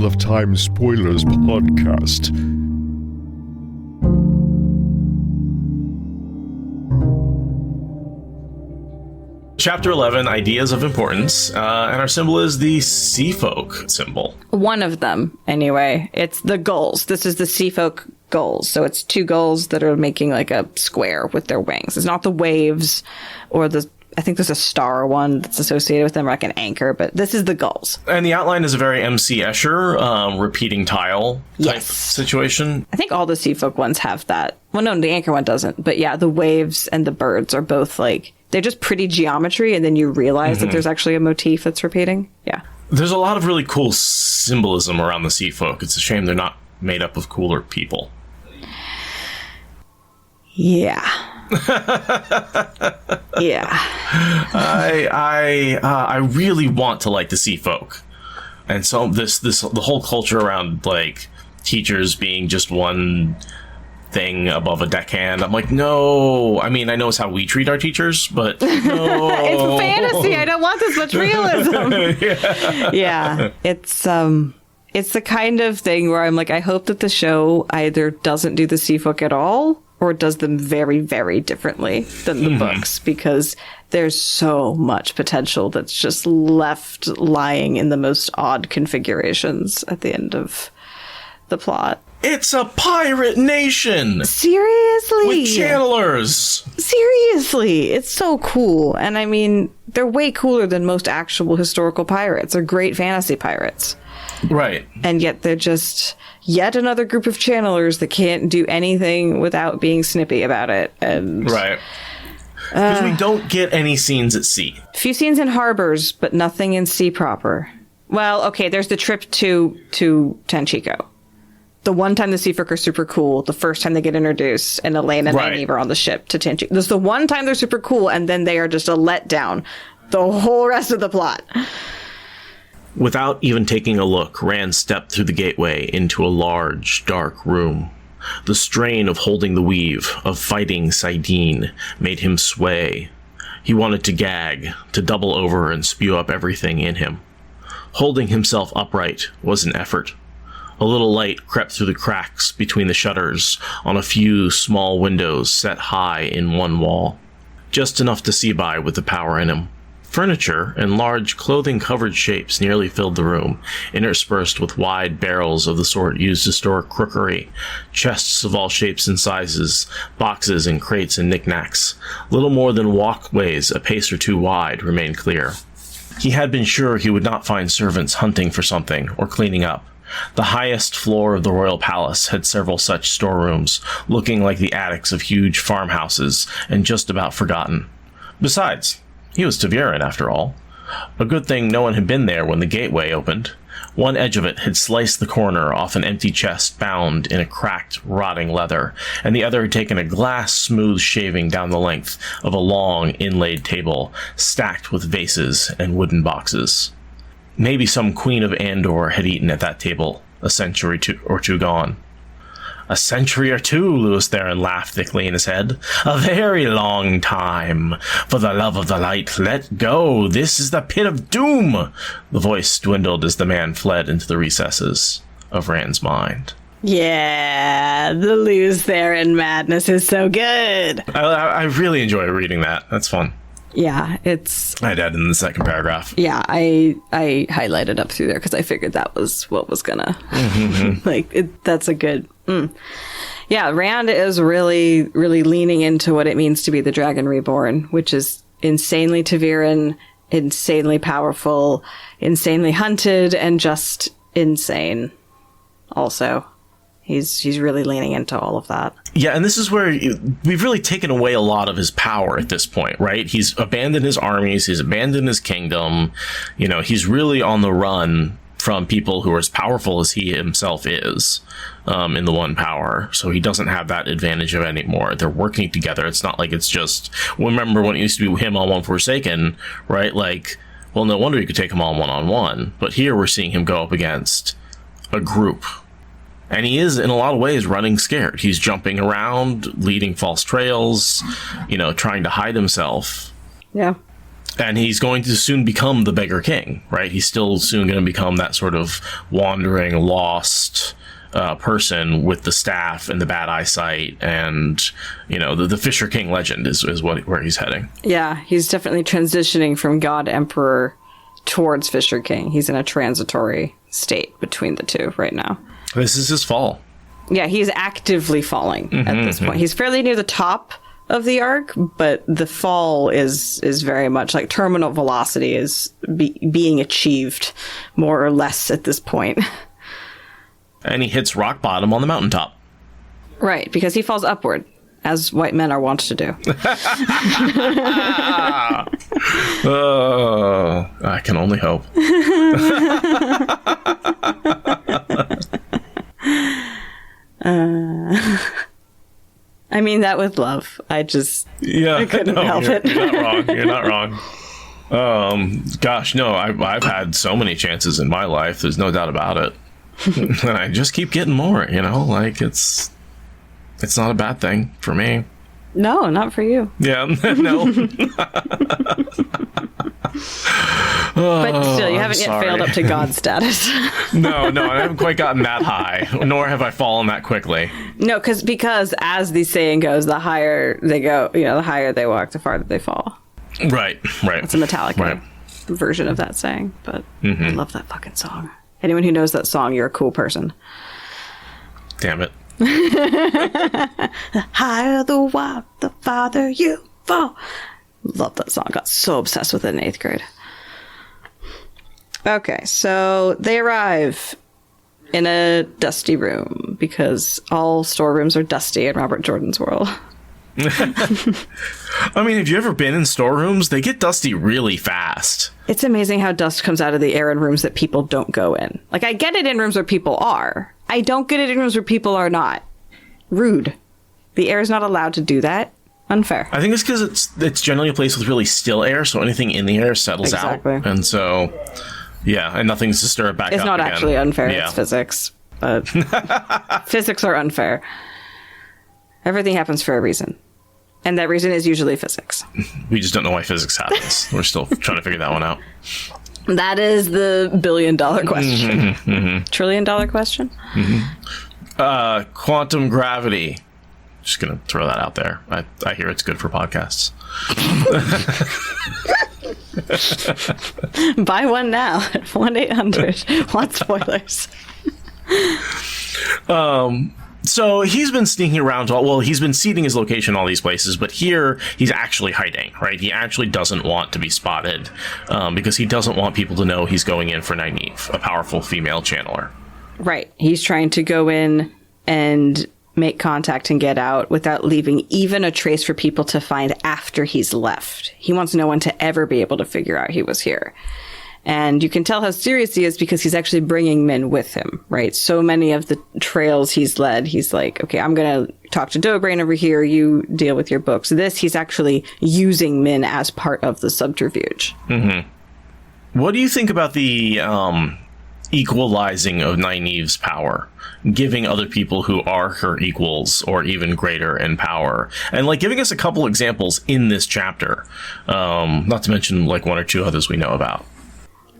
Wheel of Time Spoilers podcast. Chapter 11, Ideas of Importance, and our symbol is the Sea Folk symbol. One of them, anyway. It's the gulls. This is the Sea Folk gulls. So it's two gulls that are making like a square with their wings. It's not the waves or I think there's a star one that's associated with them, like an anchor, but this is the gulls. And the outline is a very MC Escher, repeating tile type situation. I think all the Sea Folk ones have that. Well, no, the anchor one doesn't. But yeah, the waves and the birds are both like, they're just pretty geometry, and then you realize that there's actually a motif that's repeating. Yeah. There's a lot of really cool symbolism around the Sea Folk. It's a shame they're not made up of cooler people. Yeah. Yeah. I really want to like the Sea Folk. And so the whole culture around like teachers being just one thing above a deckhand. I'm like, no. I mean, I know it's how we treat our teachers, but no. It's fantasy. I don't want this much realism. Yeah. It's the kind of thing where I'm like, I hope that the show either doesn't do the Sea Folk at all or does them very, very differently than the books, because there's so much potential that's just left lying in the most odd configurations at the end of the plot. It's a pirate nation! Seriously? With channelers! Seriously! It's so cool. And I mean, they're way cooler than most actual historical pirates. They're great fantasy pirates. Right. And yet they're just yet another group of channelers that can't do anything without being snippy about it. And right. Because we don't get any scenes at sea. A few scenes in harbors, but nothing in sea proper. Well, okay, there's the trip to Tanchico. The one time the Sea Folk are super cool, the first time they get introduced, and Elaine and Nyneave are on the ship to Tanchico. This is the one time they're super cool, and then they are just a letdown the whole rest of the plot. Without even taking a look, Rand stepped through the gateway into a large, dark room. The strain of holding the weave, of fighting Saidin, made him sway. He wanted to gag, to double over and spew up everything in him. Holding himself upright was an effort. A little light crept through the cracks between the shutters on a few small windows set high in one wall. Just enough to see by with the power in him. Furniture and large clothing-covered shapes nearly filled the room, interspersed with wide barrels of the sort used to store crookery, chests of all shapes and sizes, boxes and crates and knickknacks. Little more than walkways a pace or two wide remained clear. He had been sure he would not find servants hunting for something or cleaning up. The highest floor of the royal palace had several such storerooms, looking like the attics of huge farmhouses and just about forgotten. Besides, he was Taviran, after all. A good thing no one had been there when the gateway opened. One edge of it had sliced the corner off an empty chest bound in a cracked, rotting leather, and the other had taken a glass-smooth shaving down the length of a long, inlaid table, stacked with vases and wooden boxes. Maybe some queen of Andor had eaten at that table, a century or two gone. A century or two, Lewis Theron laughed thickly in his head. A very long time. For the love of the light, let go. This is the pit of doom. The voice dwindled as the man fled into the recesses of Rand's mind. Yeah, the Lewis Theron madness is so good. I really enjoy reading that. That's fun. Yeah, it's... I did in the second paragraph. Yeah, I highlighted up through there because I figured that was what was gonna... that's a good... Yeah, Rand is really, really leaning into what it means to be the Dragon Reborn, which is insanely Taviran, insanely powerful, insanely hunted, and just insane also. He's really leaning into all of that. Yeah, and this is where we've really taken away a lot of his power at this point, right? He's abandoned his armies, he's abandoned his kingdom. You know, he's really on the run from people who are as powerful as he himself is in the One Power. So he doesn't have that advantage of it anymore. They're working together. It's not like it's just... Remember when it used to be him on One Forsaken, right? Like, well, no wonder you could take him on one-on-one. But here we're seeing him go up against a group. And he is, in a lot of ways, running scared. He's jumping around, leading false trails, you know, trying to hide himself. Yeah. And he's going to soon become the Beggar King, right? He's still soon going to become that sort of wandering, lost person with the staff and the bad eyesight, and the Fisher King legend is where he's heading. Yeah, he's definitely transitioning from God Emperor towards Fisher King. He's in a transitory state between the two right now. This is his fall. Yeah, he's actively falling at this point. He's fairly near the top of the arc, but the fall is very much like terminal velocity is being achieved more or less at this point. And he hits rock bottom on the mountaintop. Right, because he falls upward, as white men are wont to do. I can only hope. I mean that with love. I couldn't help it. You're not wrong. Gosh, no, I've had so many chances in my life. There's no doubt about it. And I just keep getting more, like it's not a bad thing for me. No, not for you. Yeah, no. But still, you haven't yet failed up to God status. No, I haven't quite gotten that high, nor have I fallen that quickly. No, because as the saying goes, the higher they go, the higher they walk, the farther they fall. Right. It's a Metallica version of that saying, but I love that fucking song. Anyone who knows that song, you're a cool person. Damn it. The higher the walk, the farther you fall. Love that song. Got so obsessed with it in 8th grade. Okay, so they arrive in a dusty room because all storerooms are dusty in Robert Jordan's world. I mean, have you ever been in storerooms? They get dusty really fast. It's amazing how dust comes out of the air in rooms that people don't go in. Like, I get it in rooms where people are. I don't get it in rooms where people are not. Rude. The air is not allowed to do that. Unfair. I think it's because it's generally a place with really still air, so anything in the air settles out. And so, yeah, and nothing's to stir it back up. It's not again. actually unfair. Yeah. It's physics. But physics are unfair. Everything happens for a reason. And that reason is usually physics. We just don't know why physics happens. We're still trying to figure that one out. That is the billion-dollar question. Trillion-dollar question? Quantum gravity. Just going to throw that out there. I hear it's good for podcasts. Buy one now at 1-800. Want spoilers? So he's been sneaking around. He's been seeding his location all these places, but here he's actually hiding, right? He actually doesn't want to be spotted because he doesn't want people to know he's going in for Nyneave, a powerful female channeler. Right. He's trying to go in and make contact and get out without leaving even a trace for people to find after he's left. He wants no one to ever be able to figure out he was here. And you can tell how serious he is because he's actually bringing men with him, right? So many of the trails he's led, he's like, okay, I'm going to talk to Dobrain over here. You deal with your books. He's actually using men as part of the subterfuge. What do you think about the equalizing of Nynaeve's power? Giving other people who are her equals or even greater in power. And giving us a couple examples in this chapter. Not to mention one or two others we know about.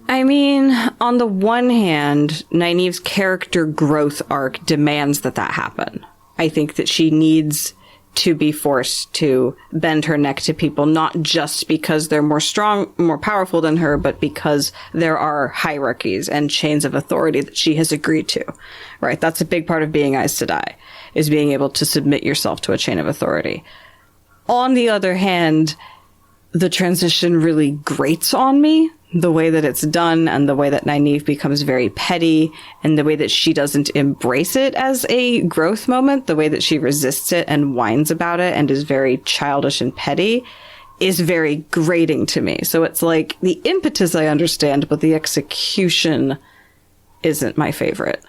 I mean, on the one hand, Nynaeve's character growth arc demands that happen. I think that she needs to be forced to bend her neck to people, not just because they're more strong, more powerful than her, but because there are hierarchies and chains of authority that she has agreed to, right? That's a big part of being Aes Sedai, is being able to submit yourself to a chain of authority. On the other hand, the transition really grates on me. The way that it's done and the way that Nynaeve becomes very petty and the way that she doesn't embrace it as a growth moment, the way that she resists it and whines about it and is very childish and petty is very grating to me. So it's like the impetus I understand, but the execution isn't my favorite.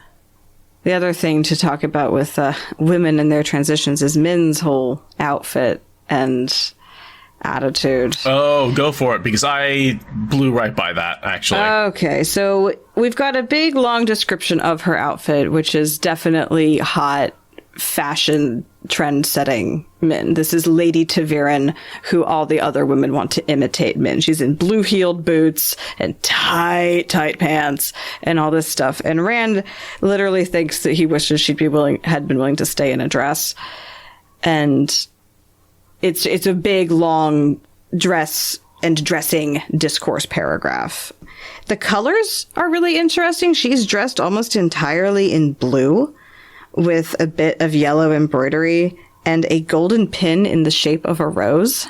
The other thing to talk about with women and their transitions is Min's whole outfit and attitude. Oh, go for it, because I blew right by that, actually. Okay, so we've got a big, long description of her outfit, which is definitely hot, fashion trend-setting Min. This is Lady Taviran, who all the other women want to imitate Min. She's in blue-heeled boots and tight pants and all this stuff. And Rand literally thinks that he wishes had been willing to stay in a dress. And it's a big, long dress and dressing discourse paragraph. The colors are really interesting. She's dressed almost entirely in blue, with a bit of yellow embroidery and a golden pin in the shape of a rose.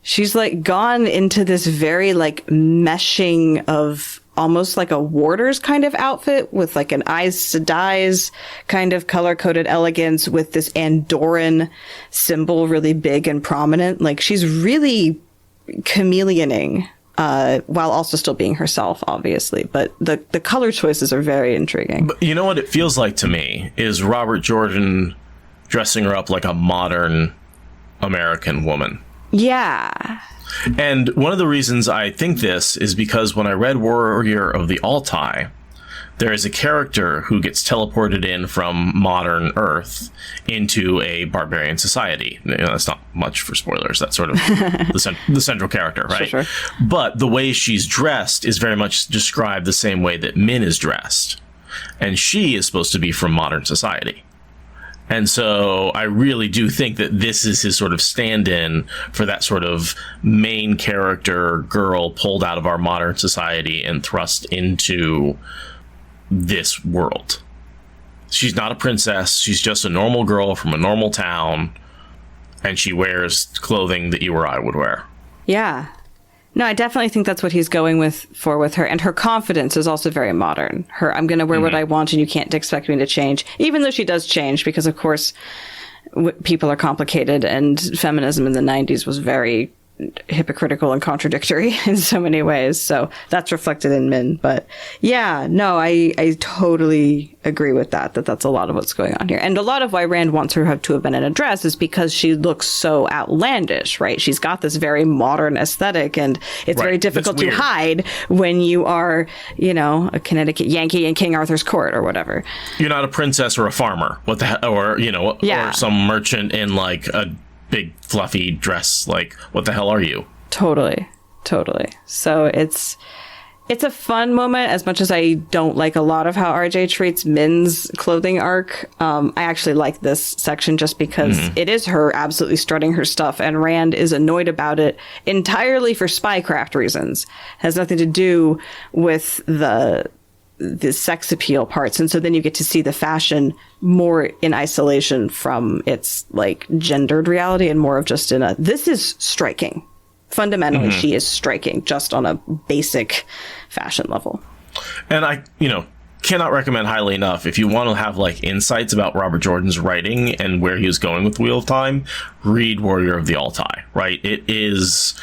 She's like gone into this very like meshing of almost like a warder's kind of outfit with like an Aes Sedai's kind of color-coded elegance with this Andorran symbol really big and prominent. Like she's really chameleoning while also still being herself, obviously. But the color choices are very intriguing. But you know what it feels like to me is Robert Jordan dressing her up like a modern American woman. Yeah. And one of the reasons I think this is because when I read Warrior of the Altai, there is a character who gets teleported in from modern Earth into a barbarian society. You know, that's not much for spoilers. That's sort of the central character, right? Sure. But the way she's dressed is very much described the same way that Min is dressed. And she is supposed to be from modern society. And so I really do think that this is his sort of stand-in for that sort of main character girl pulled out of our modern society and thrust into this world. She's not a princess. She's just a normal girl from a normal town, and she wears clothing that you or I would wear. Yeah. No, I definitely think that's what he's going with her. And her confidence is also very modern. I'm going to wear what I want and you can't expect me to change. Even though she does change because, of course, people are complicated and feminism in the 90s was very hypocritical and contradictory in so many ways. So that's reflected in Min. But yeah, no, I totally agree with that's a lot of what's going on here. And a lot of why Rand wants her to have been in a dress is because she looks so outlandish, right? She's got this very modern aesthetic and it's very difficult to hide when you are, you know, a Connecticut Yankee in King Arthur's court or whatever. You're not a princess or a farmer. What the hell? Or, you know, or some merchant in like a big fluffy dress. Like, what the hell are you? Totally. So it's a fun moment, as much as I don't like a lot of how RJ treats Min's clothing arc. I actually like this section just because it is her absolutely strutting her stuff, and Rand is annoyed about it entirely for spycraft reasons. It has nothing to do with the sex appeal parts. And so then you get to see the fashion more in isolation from its like gendered reality and more of just this is striking. Fundamentally, she is striking just on a basic fashion level. And I, cannot recommend highly enough, if you want to have like insights about Robert Jordan's writing and where he was going with Wheel of Time, read Warrior of the Altai, right? It is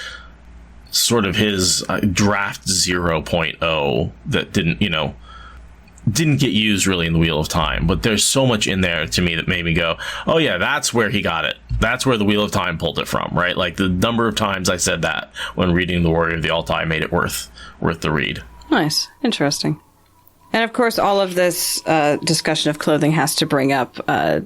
sort of his draft 0.0 that didn't get used really in the Wheel of Time, but there's so much in there to me that made me go, oh yeah, that's where he got it. That's where the Wheel of Time pulled it from, right? Like the number of times I said that when reading The Warrior of the Altai made it worth the read. Nice. Interesting. And of course, all of this discussion of clothing has to bring up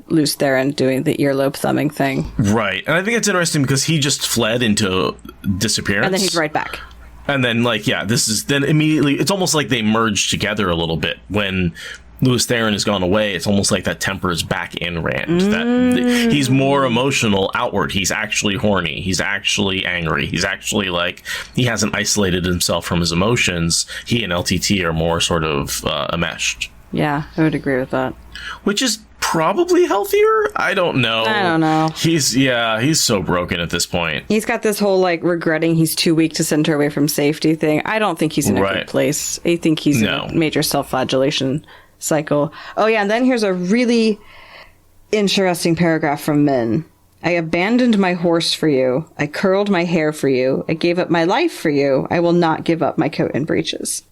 Luce Theron doing the earlobe thumbing thing. Right. And I think it's interesting because he just fled into disappearance. And then he's right back. And then, then immediately, it's almost like they merge together a little bit. When Luce Theron has gone away, it's almost like that temper is back in Rand. That he's more emotional outward. He's actually horny. He's actually angry. He's actually he hasn't isolated himself from his emotions. He and LTT are more sort of enmeshed. Yeah, I would agree with that. Which is probably healthier? I don't know. He's so broken at this point. He's got this whole regretting he's too weak to send her away from safety thing. I don't think he's in a good place. I think he's in a major self-flagellation cycle. Oh yeah, and then here's a really interesting paragraph from Min. I abandoned my horse for you. I curled my hair for you. I gave up my life for you. I will not give up my coat and breeches.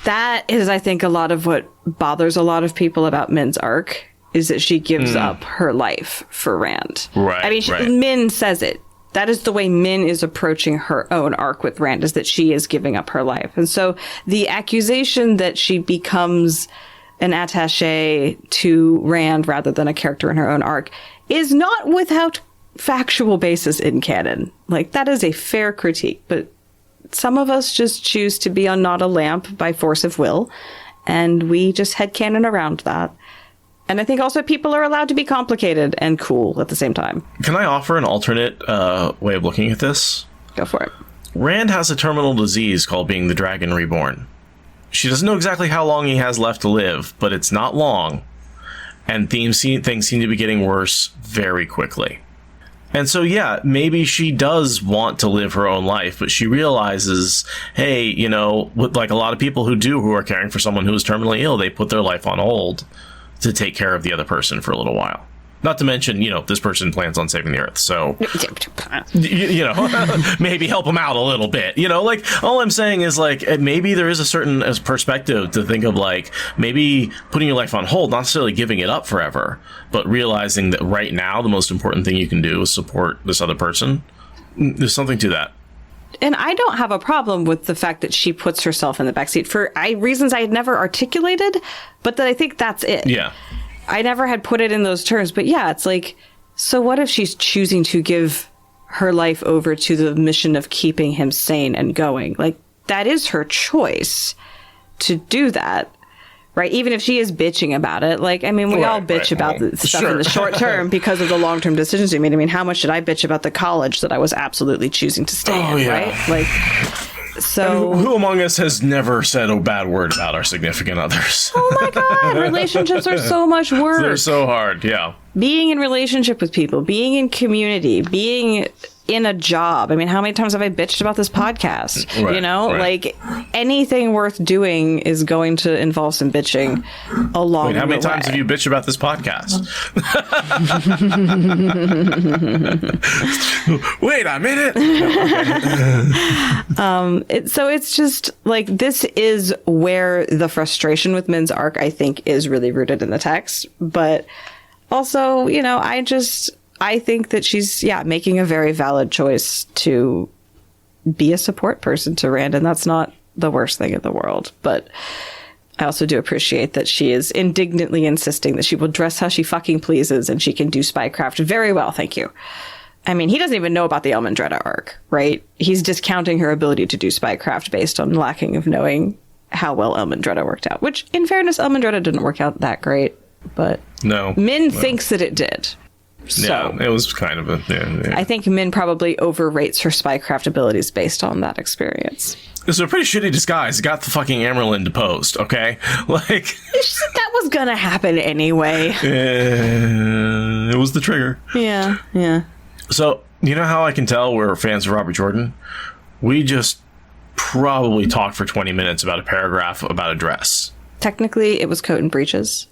That is, I think, a lot of what bothers a lot of people about Min's arc, is that she gives up her life for Rand. Right. I mean, Min says it. That is the way Min is approaching her own arc with Rand, is that she is giving up her life. And so the accusation that she becomes an attaché to Rand rather than a character in her own arc is not without factual basis in canon. Like, that is a fair critique, but some of us just choose to be on Not a Lamp by force of will, and we just headcanon around that. And I think also people are allowed to be complicated and cool at the same time. Can I offer an alternate way of looking at this? Go for it. Rand has a terminal disease called being the Dragon Reborn. She doesn't know exactly how long he has left to live, but it's not long. And things seem to be getting worse very quickly. And so, yeah, maybe she does want to live her own life, but she realizes, hey, you know, like a lot of people who are caring for someone who is terminally ill, they put their life on hold to take care of the other person for a little while. Not to mention, you know, this person plans on saving the Earth, so, you know, maybe help them out a little bit. You know, like, all I'm saying is, like, maybe there is a certain perspective to think of, like, maybe putting your life on hold, not necessarily giving it up forever, but realizing that right now the most important thing you can do is support this other person. There's something to that. And I don't have a problem with the fact that she puts herself in the backseat for reasons I had never articulated, but that I think that's it. Yeah. I never had put it in those terms, but yeah, it's like, so what if she's choosing to give her life over to the mission of keeping him sane and going? Like, that is her choice to do that, right? Even if she is bitching about it. Like, I mean, we all bitch about the stuff in the short term because of the long-term decisions we made. I mean, how much did I bitch about the college that I was absolutely choosing to stay in, right? Like, so... I mean, who among us has never said a bad word about our significant others? Oh my God, relationships are so much work. They're so hard, yeah. Being in relationship with people, being in community, being in a job. I mean, how many times have I bitched about this podcast? Right, you know, right. like anything worth doing is going to involve some bitching along the way. How many times have you bitched about this podcast? Wait a minute. So it's just like, this is where the frustration with Min's arc, I think, is really rooted in the text. But also, you know, I think that she's, making a very valid choice to be a support person to Rand, and that's not the worst thing in the world. But I also do appreciate that she is indignantly insisting that she will dress how she fucking pleases and she can do spycraft very well, thank you. I mean, he doesn't even know about the Elmendreda arc, right? He's discounting her ability to do spycraft based on lacking of knowing how well Elmendreda worked out, which, in fairness, Elmendreda didn't work out that great, but Min thinks that it did. So, yeah, it was kind of a... Yeah. I think Min probably overrates her spycraft abilities based on that experience. It's a pretty shitty disguise. It got the fucking Amerlin deposed, okay? Like... that was gonna happen anyway. It was the trigger. Yeah. So, you know how I can tell we're fans of Robert Jordan? We just probably talked for 20 minutes about a paragraph about a dress. Technically, it was coat and breeches.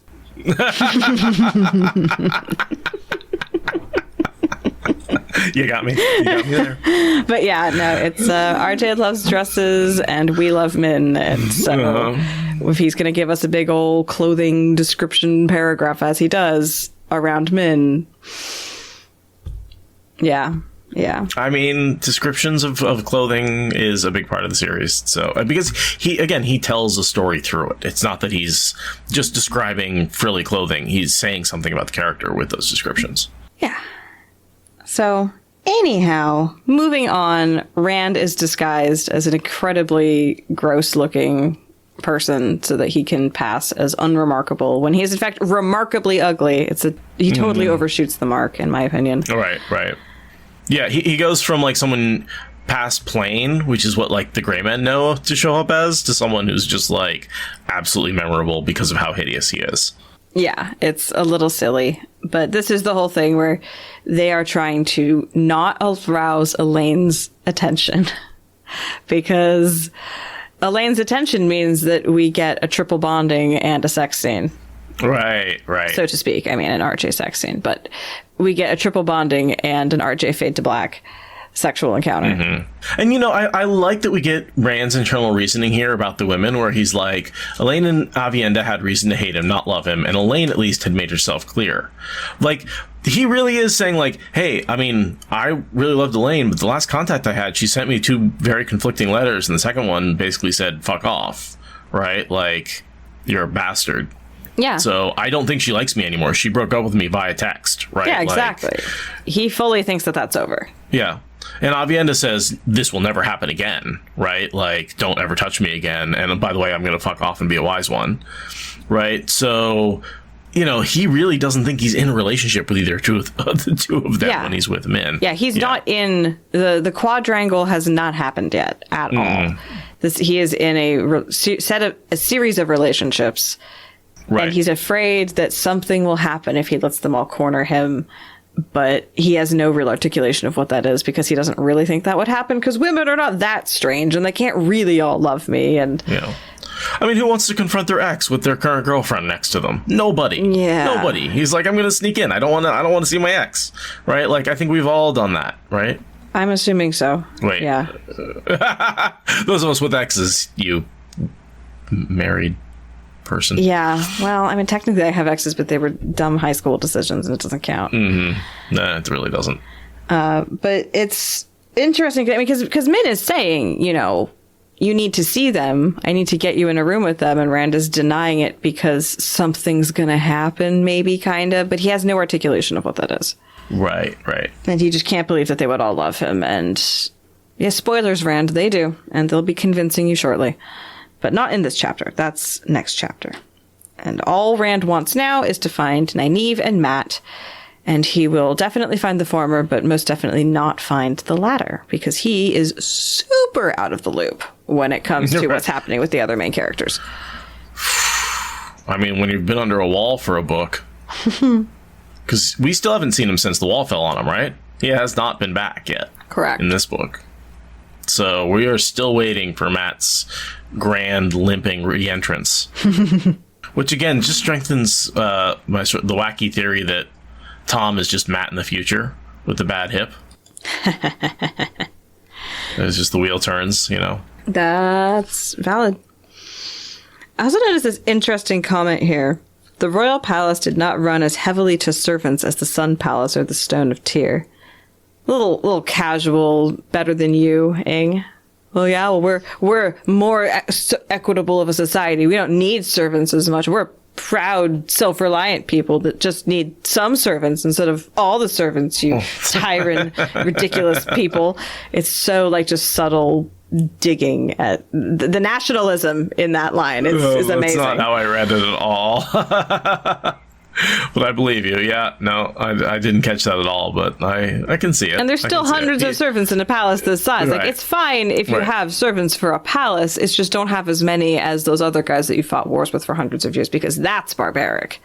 You got me there. But yeah, no, it's RJ loves dresses and we love Min, and so if he's gonna give us a big old clothing description paragraph as he does around Min, yeah. I mean, descriptions of clothing is a big part of the series. So because he tells a story through it. It's not that he's just describing frilly clothing. He's saying something about the character with those descriptions. Yeah. So anyhow, moving on, Rand is disguised as an incredibly gross-looking person so that he can pass as unremarkable when he is in fact remarkably ugly. He totally overshoots the mark, in my opinion. Right. Yeah, he goes from like someone past plain, which is what like the gray men know to show up as, to someone who's just like absolutely memorable because of how hideous he is. Yeah, it's a little silly, but this is the whole thing where they are trying to not arouse Elaine's attention because Elaine's attention means that we get a triple bonding and a sex scene. Right. So to speak. I mean, an RJ sex scene, but we get a triple bonding and an RJ fade to black sexual encounter. Mm-hmm. And, you know, I like that we get Rand's internal reasoning here about the women, where he's like, Elaine and Avienda had reason to hate him, not love him, and Elaine at least had made herself clear. Like, he really is saying, like, hey, I mean, I really loved Elaine, but the last contact I had, she sent me 2 very conflicting letters, and the second one basically said, fuck off, right? Like, you're a bastard. Yeah. So I don't think she likes me anymore. She broke up with me via text, right? Yeah, exactly. He fully thinks that that's over. Yeah. And Avienda says, this will never happen again, right? Like, don't ever touch me again. And by the way, I'm going to fuck off and be a wise one, right? So, he really doesn't think he's in a relationship with either the two of them when he's with Min. Yeah, he's not in... The quadrangle has not happened yet at all. He is in a series of relationships. Right. And he's afraid that something will happen if he lets them all corner him. But he has no real articulation of what that is because he doesn't really think that would happen because women are not that strange and they can't really all love me. And I mean, who wants to confront their ex with their current girlfriend next to them? Nobody. Yeah. Nobody. He's like, I'm going to sneak in. I don't want to see my ex. Right? Like, I think we've all done that, right? I'm assuming so. Wait. Yeah. Those of us with exes, you married person. Yeah. Well, I mean, technically I have exes, but they were dumb high school decisions and it doesn't count. Nah, it really doesn't. But it's interesting because Min is saying, you need to see them. I need to get you in a room with them. And Rand is denying it because something's going to happen, maybe, kind of. But he has no articulation of what that is. Right. And he just can't believe that they would all love him. And yeah, spoilers, Rand, they do. And they'll be convincing you shortly. But not in this chapter. That's next chapter. And all Rand wants now is to find Nyneave and Mat. And he will definitely find the former, but most definitely not find the latter. Because he is super out of the loop when it comes to what's happening with the other main characters. I mean, when you've been under a wall for a book. Because we still haven't seen him since the wall fell on him, right? He has not been back yet. Correct. In this book. So we are still waiting for Mat's grand limping re-entrance. Which, again, just strengthens the wacky theory that Tom is just Mat in the future with the bad hip. It's just the wheel turns, That's valid. I also noticed this interesting comment here. The royal palace did not run as heavily to servants as the Sun Palace or the Stone of Tyr. Little casual, better than you, Ing. Well, yeah, we're more equitable of a society. We don't need servants as much. We're proud, self-reliant people that just need some servants instead of all the servants, you tyrant, ridiculous people. It's so just subtle digging at the nationalism in that line. It's amazing. That's not how I read it at all. But I believe you. Yeah, no, I didn't catch that at all, but I can see it. And there's still hundreds of servants in a palace this size. Right. It's fine if you have servants for a palace. It's just don't have as many as those other guys that you fought wars with for hundreds of years because that's barbaric.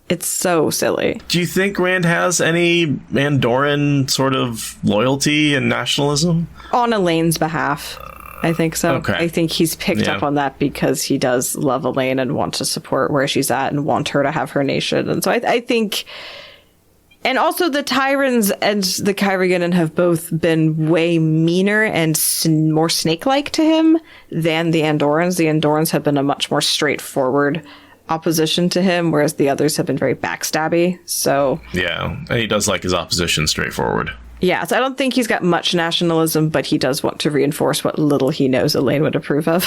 It's so silly. Do you think Rand has any Andorran sort of loyalty and nationalism? On Elaine's behalf. I think so. Okay. I think he's picked up on that because he does love Elaine and want to support where she's at and want her to have her nation. And so I think... And also the Tyrans and the Kyraganen have both been way meaner and more snake-like to him than the Andorrans. The Andorrans have been a much more straightforward opposition to him, whereas the others have been very backstabby. So... Yeah, and he does like his opposition straightforward. Yeah, so I don't think he's got much nationalism, but he does want to reinforce what little he knows Elaine would approve of.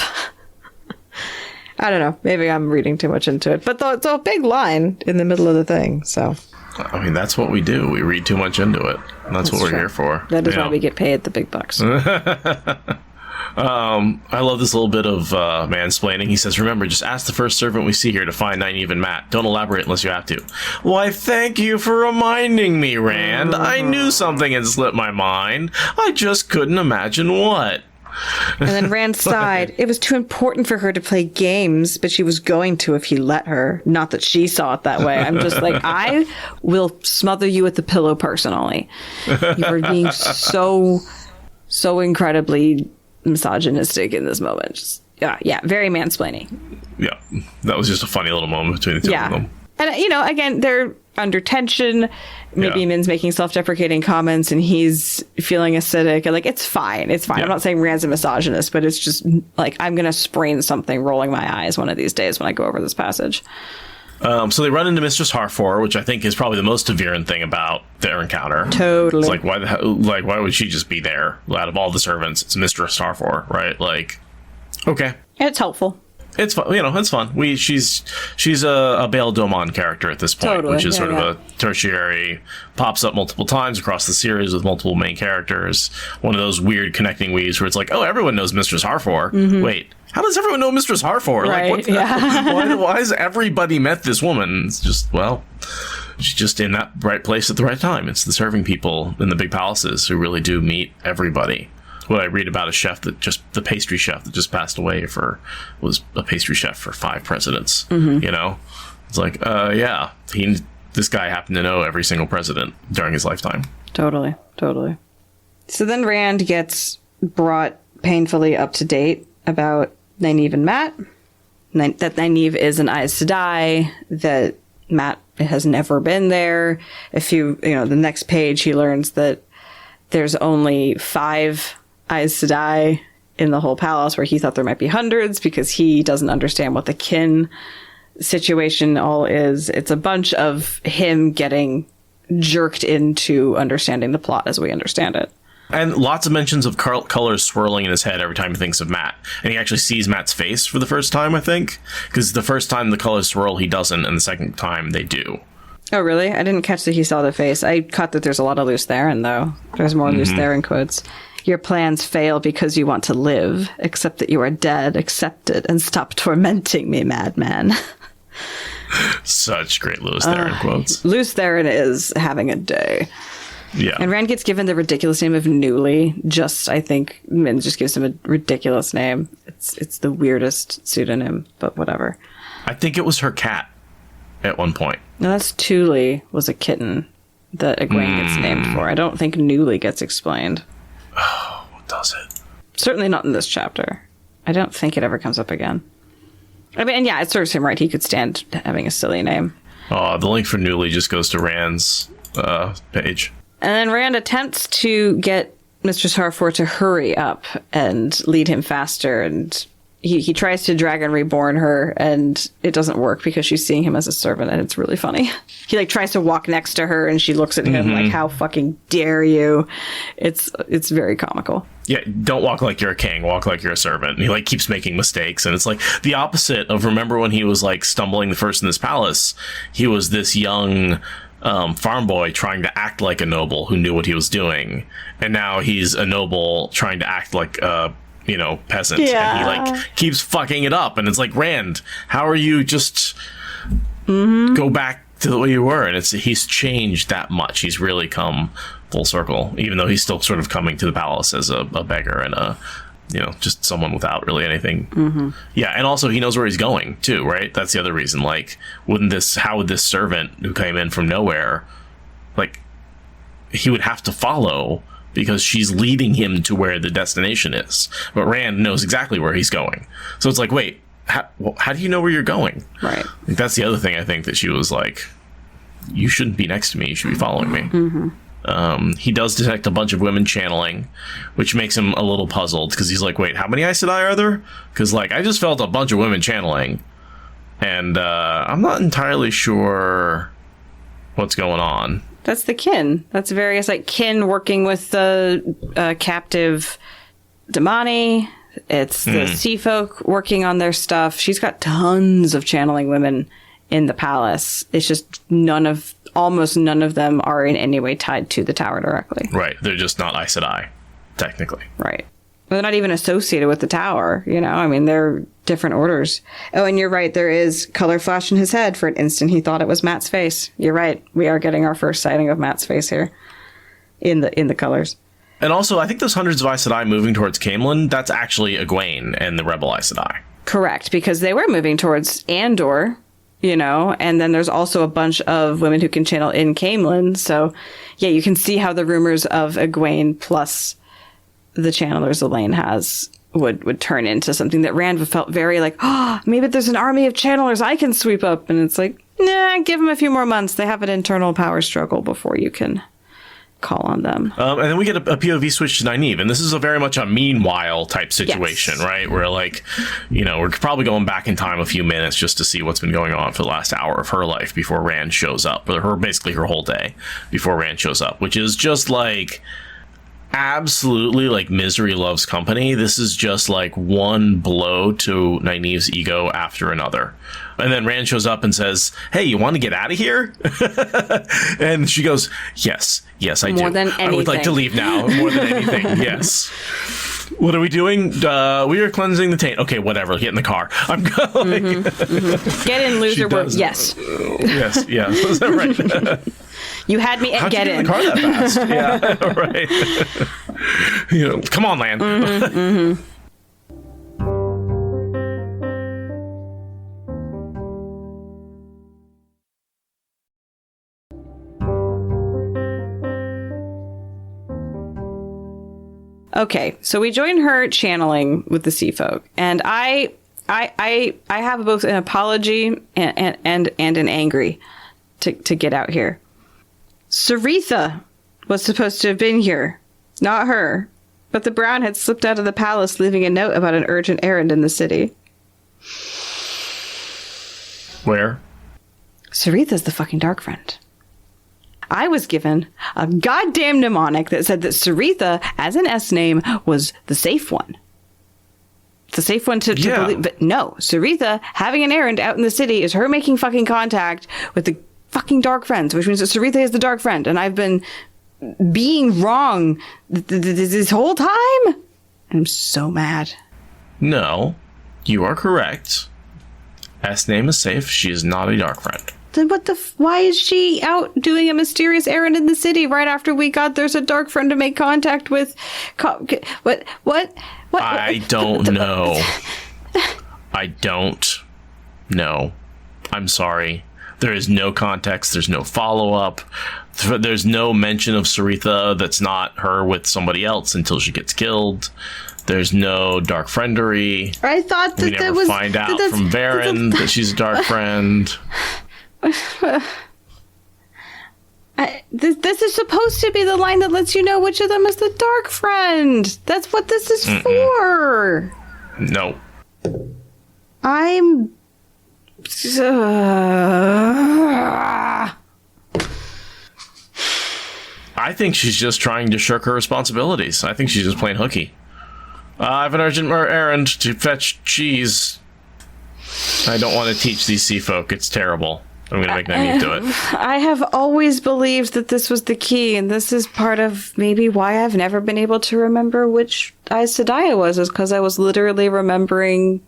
I don't know. Maybe I'm reading too much into it. But it's a big line in the middle of the thing, so... I mean, that's what we do. We read too much into it. That's what we're here for. That is why we get paid the big bucks. I love this little bit of mansplaining. He says, remember, just ask the first servant we see here to find Nyneave and Mat. Don't elaborate unless you have to. Why, thank you for reminding me, Rand. I knew something had slipped my mind. I just couldn't imagine what. And then Rand sighed. It was too important for her to play games, but she was going to if he let her. Not that she saw it that way. I'm just like, I will smother you with the pillow personally. You are being so incredibly misogynistic in this moment. Just, yeah, very mansplaining. Yeah, that was just a funny little moment between the two of them. And, again, they're under tension. Maybe Min's making self-deprecating comments and he's feeling acidic. And, it's fine. It's fine. Yeah. I'm not saying Rand's a misogynist, but it's just, I'm going to sprain something rolling my eyes one of these days when I go over this passage. So they run into Mistress Harfor, which I think is probably the most virulent thing about their encounter. Totally. It's why would she just be there? Out of all the servants, it's Mistress Harfor, right? Okay. It's helpful. It's fun. It's fun. She's a Bail Domon character at this point, Totally. which is Yeah, sort yeah. of a tertiary, pops up multiple times across the series with multiple main characters. One of those weird connecting weaves where it's like, oh, everyone knows Mistress Harfor. Wait, how does everyone know Mistress Harfor? Right, Like, what why has everybody met this woman? It's just, well, she's just in that right place at the right time. It's the serving people in the big palaces who really do meet everybody. What I read about the pastry chef that just passed away was a pastry chef for 5 presidents. It's like, this guy happened to know every single president during his lifetime. Totally. So then Rand gets brought painfully up to date about Nyneave and Mat. That Nyneave is an Aes Sedai, that Mat has never been there. The next page, he learns that there's only 5 Aes Sedai in the whole palace, where he thought there might be hundreds, because he doesn't understand what the kin situation all is. It's a bunch of him getting jerked into understanding the plot as we understand it. And lots of mentions of colors swirling in his head every time he thinks of Mat. And he actually sees Mat's face for the first time, I think. Because the first time the colors swirl, he doesn't, and the second time they do. Oh, really? I didn't catch that he saw the face. I caught that there's a lot of loose theron, though. There's more loose theron quotes. Your plans fail because you want to live. Accept that you are dead. Accept it and stop tormenting me, madman. Such great Lewis Theron quotes. Loose theron is having a day. Yeah. And Rand gets given the ridiculous name of Newly. I think Min just gives him a ridiculous name. It's the weirdest pseudonym, but whatever. I think it was her cat at one point. No, that's Thule was a kitten that Egwene gets named for. I don't think Newly gets explained. Oh, does it? Certainly not in this chapter. I don't think it ever comes up again. I mean, and yeah, it serves him right. He could stand having a silly name. Oh, the link for Newly just goes to Rand's page. And then Rand attempts to get Mistress Harfor to hurry up and lead him faster. And he tries to Dragon Reborn her, and it doesn't work because she's seeing him as a servant, and it's really funny. He tries to walk next to her, and she looks at him like, how fucking dare you? It's very comical. Yeah, don't walk like you're a king, walk like you're a servant. And he keeps making mistakes, and it's like the opposite of, remember when he was stumbling the first in this palace, he was this young farm boy trying to act like a noble who knew what he was doing, and now he's a noble trying to act like a peasant. Yeah. And he keeps fucking it up, and it's like, Rand, how are you just go back to the way you were? And he's changed that much. He's really come full circle, even though he's still sort of coming to the palace as a beggar and just someone without really anything. Yeah, and also he knows where he's going too, right? That's the other reason. How would this servant who came in from nowhere, he would have to follow, because she's leading him to where the destination is. But Rand knows exactly where he's going. So it's like, wait, how do you know where you're going? Right. That's the other thing I think that she was like, you shouldn't be next to me. You should be following me. He does detect a bunch of women channeling, which makes him a little puzzled, because he's like, wait, how many Aes Sedai are there? Because I just felt a bunch of women channeling, and I'm not entirely sure what's going on. That's the kin. That's various kin working with the captive Damani. It's the sea folk working on their stuff. She's got tons of channeling women in the palace. It's just almost none of them are in any way tied to the tower directly. Right. They're just not Aes Sedai, technically. Right. They're not even associated with the tower, I mean, they're different orders. Oh, and you're right. There is color flash in his head. For an instant, he thought it was Mat's face. You're right. We are getting our first sighting of Mat's face here in the colors. And also, I think those hundreds of Aes Sedai moving towards Camelyn, that's actually Egwene and the rebel Aes Sedai. Correct, because they were moving towards Andor, and then there's also a bunch of women who can channel in Camelyn. So, yeah, you can see how the rumors of Egwene plus the channelers Elaine has would turn into something that Rand felt very maybe there's an army of channelers I can sweep up. And it's like, nah, give them a few more months. They have an internal power struggle before you can call on them. And then we get a POV switch to Nyneave, and this is very much a meanwhile type situation, yes. Right? Where we're probably going back in time a few minutes just to see what's been going on for the last hour of her life before Rand shows up, or basically her whole day before Rand shows up, which is just absolutely like misery loves company. This is just like one blow to Nynaeve's ego after another. And then Rand shows up and says, "Hey, you want to get out of here?" And she goes, yes, I do. More than anything. I would like to leave now. More than anything, yes. What are we doing? We are cleansing the taint. Okay, whatever. Get in the car. I'm going. Get in, loser. Yes. Yes, yeah. Was that right? You had me at get in. The car that fast? Yeah, right. You know, come on, Lan. Okay, so we join her channeling with the Sea Folk, and I have both an apology and an angry to get out here. Saritha was supposed to have been here, not her, but the Brown had slipped out of the palace, leaving a note about an urgent errand in the city. Where? Saritha's the fucking Dark Friend. I was given a goddamn mnemonic that said that Saritha, as an S name, was the safe one. The safe one to believe. But no, Saritha having an errand out in the city is her making fucking contact with the fucking Dark Friends, which means that Saritha is the Dark Friend. And I've been being wrong this whole time. I'm so mad. No, you are correct. S name is safe. She is not a Dark Friend. Then why is she out doing a mysterious errand in the city right after we got there's a Dark Friend to make contact with? What? I don't know. I don't know. I'm sorry. There is no context. There's no follow-up. There's no mention of Saritha that's not her with somebody else until she gets killed. There's no Dark Friendery. I thought that we never find out from Varen that she's a Dark Friend. This is supposed to be the line that lets you know which of them is the Dark Friend. That's what this is for. No. I'm... I think she's just trying to shirk her responsibilities. I think she's just playing hooky. I have an urgent errand to fetch cheese. I don't want to teach these sea folk. It's terrible. I'm going to make Nynaeve do it. I have always believed that this was the key, and this is part of maybe why I've never been able to remember which Aes Sedai was, is because I was literally remembering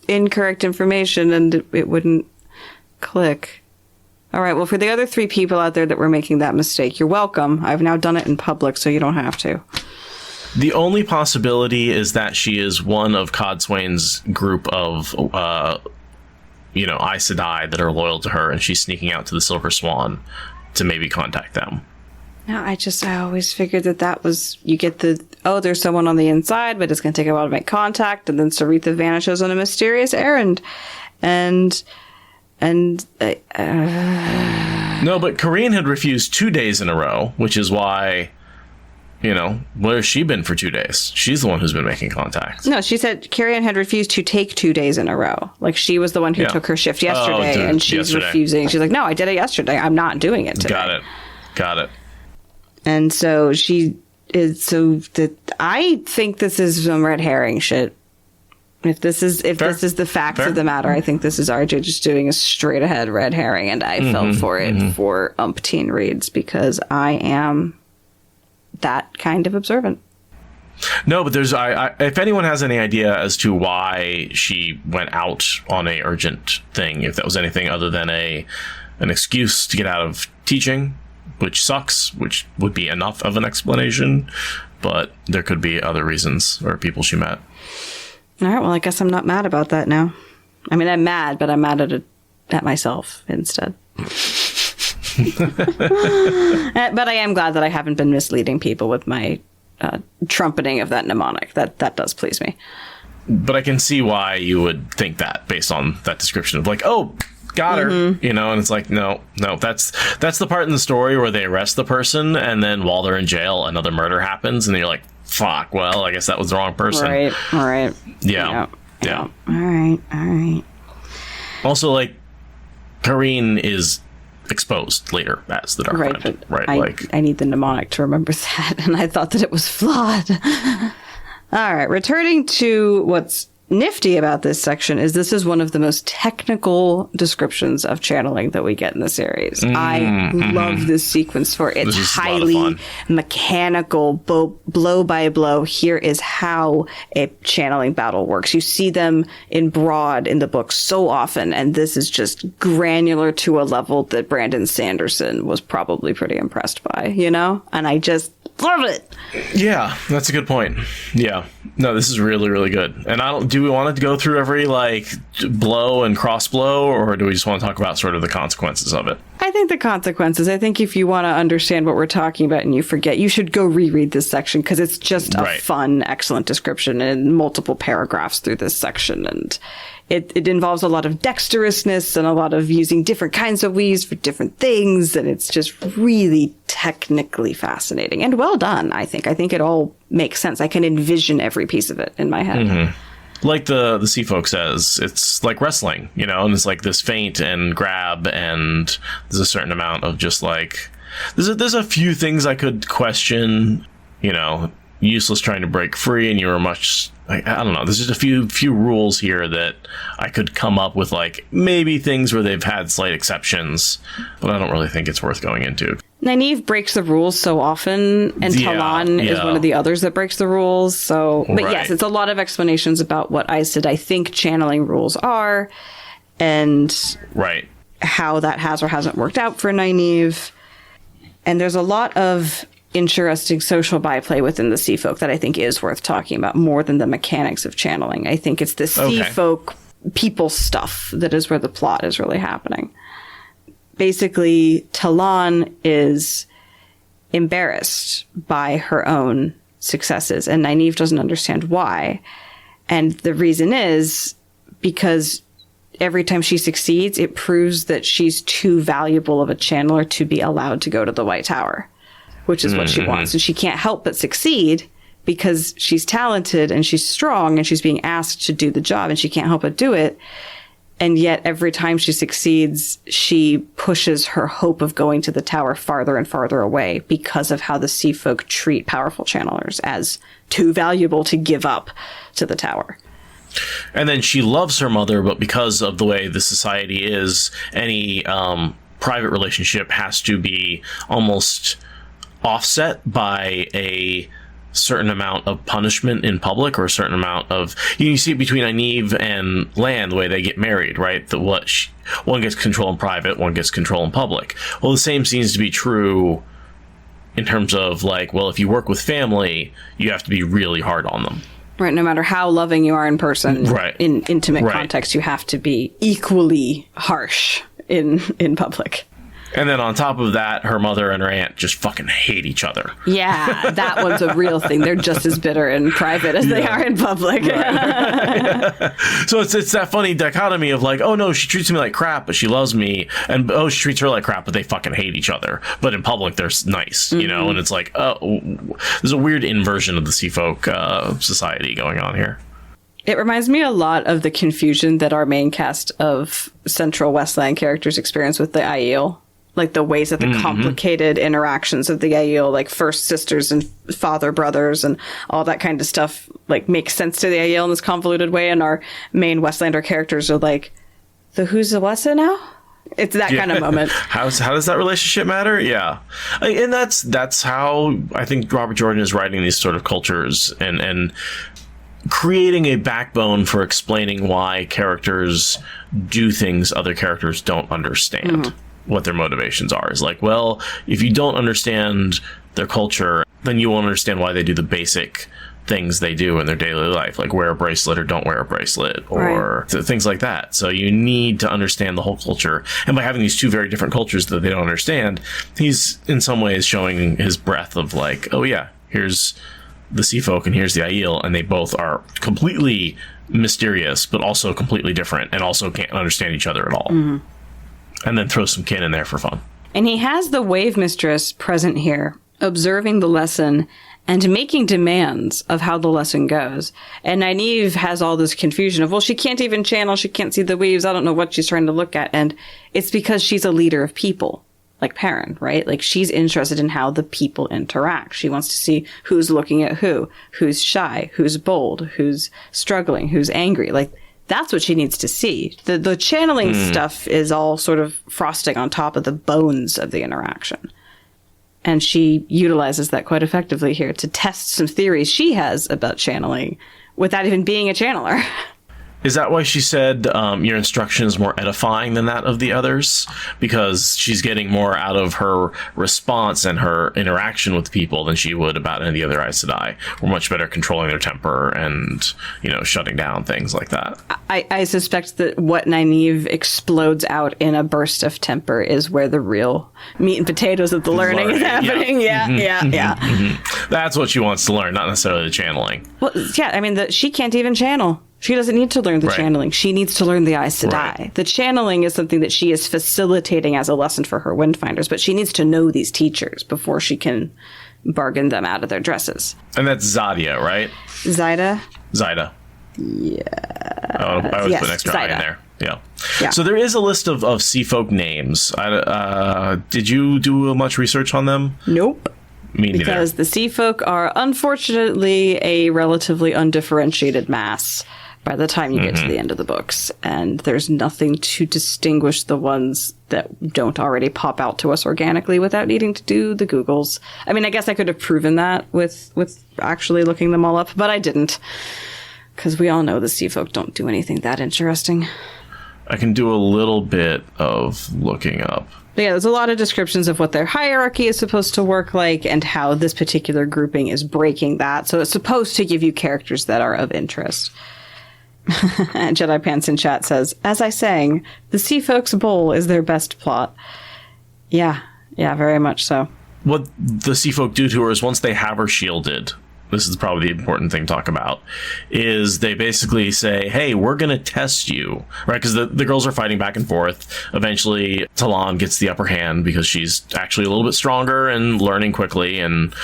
incorrect information and it wouldn't click. All right, well, for the other 3 people out there that were making that mistake, you're welcome. I've now done it in public, so you don't have to. The only possibility is that she is one of Codswain's group of Aes Sedai that are loyal to her, and she's sneaking out to the Silver Swan to maybe contact them. No, I always figured that was, you get there's someone on the inside, but it's going to take a while to make contact, and then Saritha vanishes on a mysterious errand. No, but Karine had refused 2 days in a row, which is why... where has she been for 2 days? She's the one who's been making contact. No, she said Carrion had refused to take 2 days in a row. Like, she was the one who took her shift yesterday, and she's refusing. She's like, no, I did it yesterday. I'm not doing it today. Got it. And so she is, I think this is some red herring shit. If this is the facts of the matter, I think this is RJ just doing a straight ahead red herring, and I fell for it for umpteen reads because I am that kind of observant. No, but there's if anyone has any idea as to why she went out on a urgent thing, if that was anything other than an excuse to get out of teaching, which sucks, which would be enough of an explanation, but there could be other reasons or people she met. All right, well, I guess I'm not mad about that now. I mean, I'm mad, but I'm mad at myself instead. But I am glad that I haven't been misleading people with my trumpeting of that mnemonic. That does please me. But I can see why you would think that based on that description of like, oh, got her, and it's like, no, that's the part in the story where they arrest the person and then while they're in jail, another murder happens and you're like, fuck, well, I guess that was the wrong person. Right. Yeah. All right. Also, like, Karine is exposed later as the Dark Right, Friend. but Right, I need the mnemonic to remember that, and I thought that it was flawed. All right, returning to what's nifty about this section is this is one of the most technical descriptions of channeling that we get in the series. I love this sequence for it's highly mechanical, blow by blow. Here is how a channeling battle works. You see them in broad in the book so often, and this is just granular to a level that Brandon Sanderson was probably pretty impressed by, you know? And I just love it. Yeah, that's a good point. Yeah. No, this is really, really good. And do we want to go through every like blow and cross blow, or do we just want to talk about sort of the consequences of it? I think the consequences. I think if you want to understand what we're talking about and you forget, you should go reread this section because it's just a fun, excellent description in multiple paragraphs through this section. And it involves a lot of dexterousness and a lot of using different kinds of weaves for different things. And it's just really technically fascinating and well done, I think. I think it all makes sense. I can envision every piece of it in my head. Mm-hmm. Like the sea folk says, it's like wrestling, you know, and it's like this feint and grab, and there's a certain amount of just like, there's a few things I could question, you know, useless trying to break free, and you were much, I don't know, there's just a few rules here that I could come up with, like maybe things where they've had slight exceptions, but I don't really think it's worth going into. Nyneave breaks the rules so often, and Talon is one of the others that breaks the rules. So, but yes, it's a lot of explanations about what I think channeling rules are, and how that has or hasn't worked out for Nyneave. And there's a lot of interesting social byplay within the sea folk that I think is worth talking about more than the mechanics of channeling. I think it's the sea folk people stuff that is where the plot is really happening. Basically, Talon is embarrassed by her own successes, and Nyneave doesn't understand why. And the reason is because every time she succeeds, it proves that she's too valuable of a channeler to be allowed to go to the White Tower, which is what she wants. And she can't help but succeed because she's talented and she's strong and she's being asked to do the job, and she can't help but do it. And yet every time she succeeds, she pushes her hope of going to the tower farther and farther away because of how the sea folk treat powerful channelers as too valuable to give up to the tower. And then she loves her mother, but because of the way the society is, any private relationship has to be almost offset by a certain amount of punishment in public, or a certain amount of, you see it between Nyneave and Lan, the way they get married, right? One gets control in private, one gets control in public. Well, the same seems to be true in terms of like, well, if you work with family, you have to be really hard on them. Right, no matter how loving you are in person, in intimate context, you have to be equally harsh in public. And then on top of that, her mother and her aunt just fucking hate each other. Yeah, that one's a real thing. They're just as bitter in private as they are in public. So it's that funny dichotomy of like, oh no, she treats me like crap, but she loves me. And oh, she treats her like crap, but they fucking hate each other. But in public, they're nice, you know? And it's like, oh, there's a weird inversion of the sea folk society going on here. It reminds me a lot of the confusion that our main cast of Central Westland characters experience with the Aiel. Like the ways that the complicated interactions of the Aiel, like first sisters and father brothers and all that kind of stuff, like makes sense to the Aiel in this convoluted way. And our main Westlander characters are like, the who's the what's it now? It's that kind of moment. How does that relationship matter? Yeah. And that's how I think Robert Jordan is writing these sort of cultures and creating a backbone for explaining why characters do things other characters don't understand. What their motivations are is like, well, if you don't understand their culture, then you won't understand why they do the basic things they do in their daily life, like wear a bracelet or don't wear a bracelet, or things like that. So you need to understand the whole culture. And by having these two very different cultures that they don't understand, he's in some ways showing his breadth of like, oh yeah, here's the sea folk and here's the Aiel, and they both are completely mysterious, but also completely different, and also can't understand each other at all. And then throw some kin in there for fun. And he has the Wave Mistress present here, observing the lesson and making demands of how the lesson goes. And Nyneave has all this confusion of, well, she can't even channel, she can't see the weaves, I don't know what she's trying to look at. And it's because she's a leader of people, like Perrin, right? Like, she's interested in how the people interact. She wants to see who's looking at who's shy, who's bold, who's struggling, who's angry. Like, that's what she needs to see. The channeling stuff is all sort of frosting on top of the bones of the interaction. And she utilizes that quite effectively here to test some theories she has about channeling without even being a channeler. Is that why she said your instruction is more edifying than that of the others? Because she's getting more out of her response and her interaction with people than she would about any of the other Aes Sedai. We're much better controlling their temper and, shutting down things like that. I suspect that what Nyneave explodes out in a burst of temper is where the real meat and potatoes of the learning is happening. Yeah. That's what she wants to learn, not necessarily the channeling. Well, yeah, I mean, she can't even channel. She doesn't need to learn the channeling. She needs to learn the Aes Sedai. Right. The channeling is something that she is facilitating as a lesson for her Windfinders, but she needs to know these teachers before she can bargain them out of their dresses. And that's Zadia, right? Zaida? Yeah. I always put an extra I in there. Yeah. So there is a list of sea folk names. Did you do much research on them? Nope. Me neither. Because the sea folk are unfortunately a relatively undifferentiated mass by the time you get to the end of the books. And there's nothing to distinguish the ones that don't already pop out to us organically without needing to do the Googles. I mean, I guess I could have proven that with actually looking them all up, but I didn't. Because we all know the sea folk don't do anything that interesting. I can do a little bit of looking up. But yeah, there's a lot of descriptions of what their hierarchy is supposed to work like and how this particular grouping is breaking that. So it's supposed to give you characters that are of interest. Jedi Pants in chat says, as I sang, the Sea Folks Bowl is their best plot. Yeah, very much so. What the Sea Folk do to her is once they have her shielded, this is probably the important thing to talk about, is they basically say, hey, we're going to test you, right? Because the girls are fighting back and forth. Eventually, Talon gets the upper hand because she's actually a little bit stronger and learning quickly, and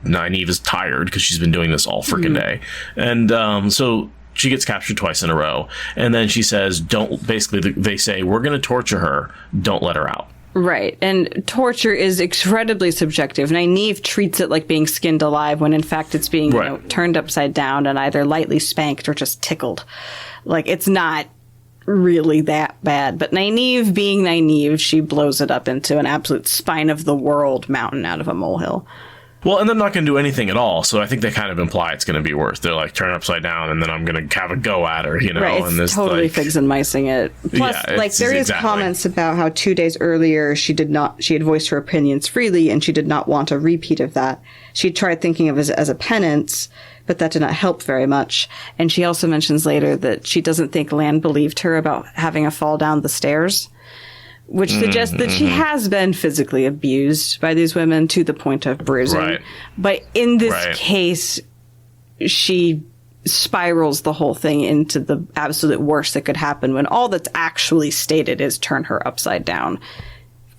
Nyneave is tired because she's been doing this all freaking day. And so she gets captured twice in a row. And then she says, they say, we're going to torture her. Don't let her out. Right. And torture is incredibly subjective. Nyneave treats it like being skinned alive when in fact it's being turned upside down and either lightly spanked or just tickled. Like, it's not really that bad. But Nyneave being Nyneave, she blows it up into an absolute spine of the world mountain out of a molehill. Well, and they're not going to do anything at all, so I think they kind of imply it's going to be worse. They're like, turn her upside down, and then I'm going to have a go at her, Right, it's and totally figs and micing it. Plus, there is comments about how 2 days earlier she had voiced her opinions freely, and she did not want a repeat of that. She tried thinking of it as a penance, but that did not help very much. And she also mentions later that she doesn't think Lan believed her about having a fall down the stairs, which suggests that she has been physically abused by these women to the point of bruising. Right. But in this case, she spirals the whole thing into the absolute worst that could happen when all that's actually stated is turn her upside down.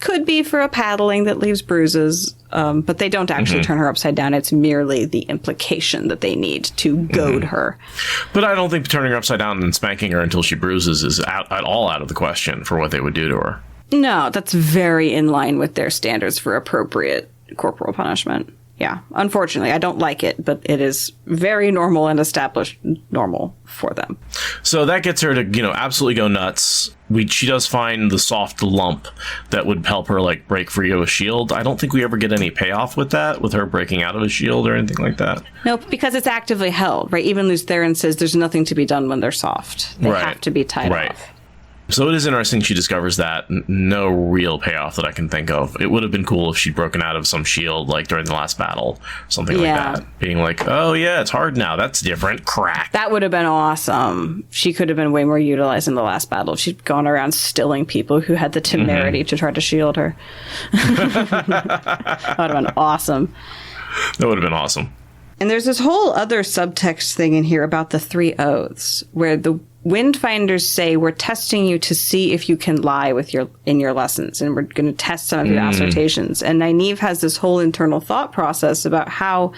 Could be for a paddling that leaves bruises, but they don't actually turn her upside down. It's merely the implication that they need to goad her. But I don't think turning her upside down and spanking her until she bruises is at all out of the question for what they would do to her. No, that's very in line with their standards for appropriate corporal punishment. Yeah, unfortunately, I don't like it, but it is very normal and established normal for them. So that gets her to, absolutely go nuts. She does find the soft lump that would help her, break free of a shield. I don't think we ever get any payoff with that, with her breaking out of a shield or anything like that. No, because it's actively held, right? Even Luz Theron says there's nothing to be done when they're soft. They have to be tied off. So it is interesting she discovers that. No real payoff that I can think of. It would have been cool if she'd broken out of some shield, during the last battle, something like that. Being like, oh yeah, it's hard now. That's different. Crack. That would have been awesome. She could have been way more utilized in the last battle if she'd gone around stilling people who had the temerity to try to shield her. That would have been awesome. That would have been awesome. And there's this whole other subtext thing in here about the 3 oaths, where the Windfinders say, we're testing you to see if you can lie in your lessons, and we're going to test some of your assertions. And Nyneave has this whole internal thought process about how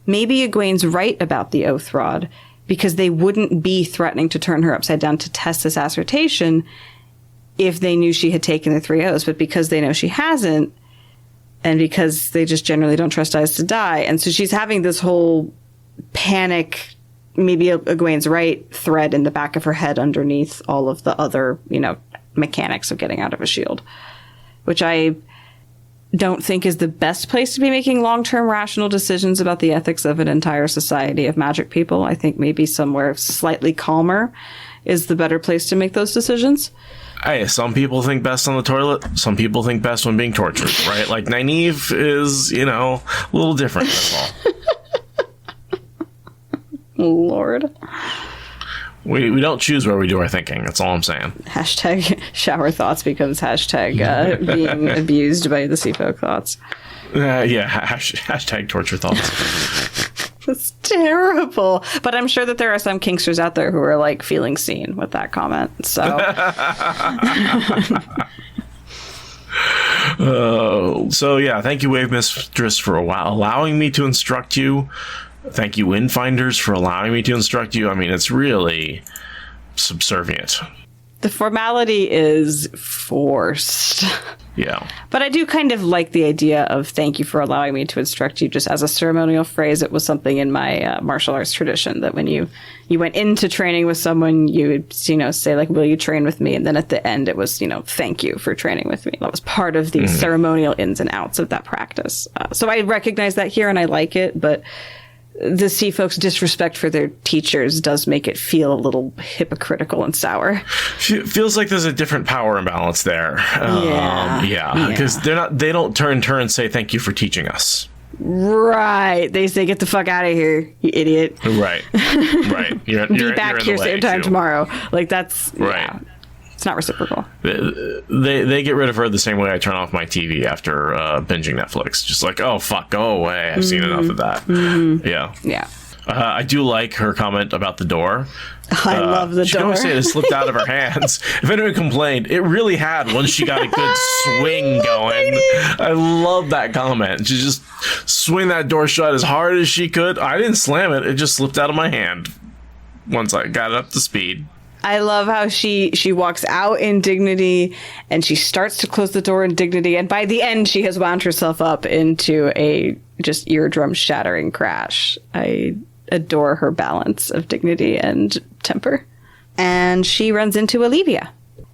maybe Egwene's right about the oath rod, because they wouldn't be threatening to turn her upside down to test this assertion if they knew she had taken the 3 oaths. But because they know she hasn't, and because they just generally don't trust Eyes to die. And so she's having this whole panic, maybe Egwene's right thread in the back of her head underneath all of the other, mechanics of getting out of a shield, which I don't think is the best place to be making long-term rational decisions about the ethics of an entire society of magic people. I think maybe somewhere slightly calmer is the better place to make those decisions. Hey, some people think best on the toilet. Some people think best when being tortured, right? Like, Nyneave is, a little different, that's all. Lord. We don't choose where we do our thinking. That's all I'm saying. Hashtag shower thoughts becomes hashtag being abused by the sea folk thoughts. Hashtag torture thoughts. That's terrible. But I'm sure that there are some kinksters out there who are like feeling seen with that comment. So. Thank you, Wave Mistress, for allowing me to instruct you. Thank you, Windfinders, for allowing me to instruct you. I mean, it's really subservient. The formality is forced. Yeah. But I do kind of like the idea of thank you for allowing me to instruct you just as a ceremonial phrase. It was something in my martial arts tradition that when you went into training with someone, you would, say, like, will you train with me? And then at the end, it was, thank you for training with me. That was part of the ceremonial ins and outs of that practice. So I recognize that here and I like it, but the sea folks' disrespect for their teachers does make it feel a little hypocritical and sour. Feels like there's a different power imbalance there. Because they don't turn and say thank you for teaching us. Right. They say, get the fuck out of here, you idiot. Right. You're back here same time tomorrow. Like, that's right. Yeah. It's not reciprocal. They get rid of her the same way I turn off my TV after binging Netflix. Just like, oh, fuck, go away. I've seen enough of that. Yeah. I do like her comment about the door. I love the door. She can always say it slipped out of her hands. If anyone complained, it really had once she got a good swing going. I love that comment. She just swing that door shut as hard as she could. I didn't slam it. It just slipped out of my hand once I got it up to speed. I love how she walks out in dignity and she starts to close the door in dignity. And by the end, she has wound herself up into a just eardrum shattering crash. I adore her balance of dignity and temper. And she runs into Olivia.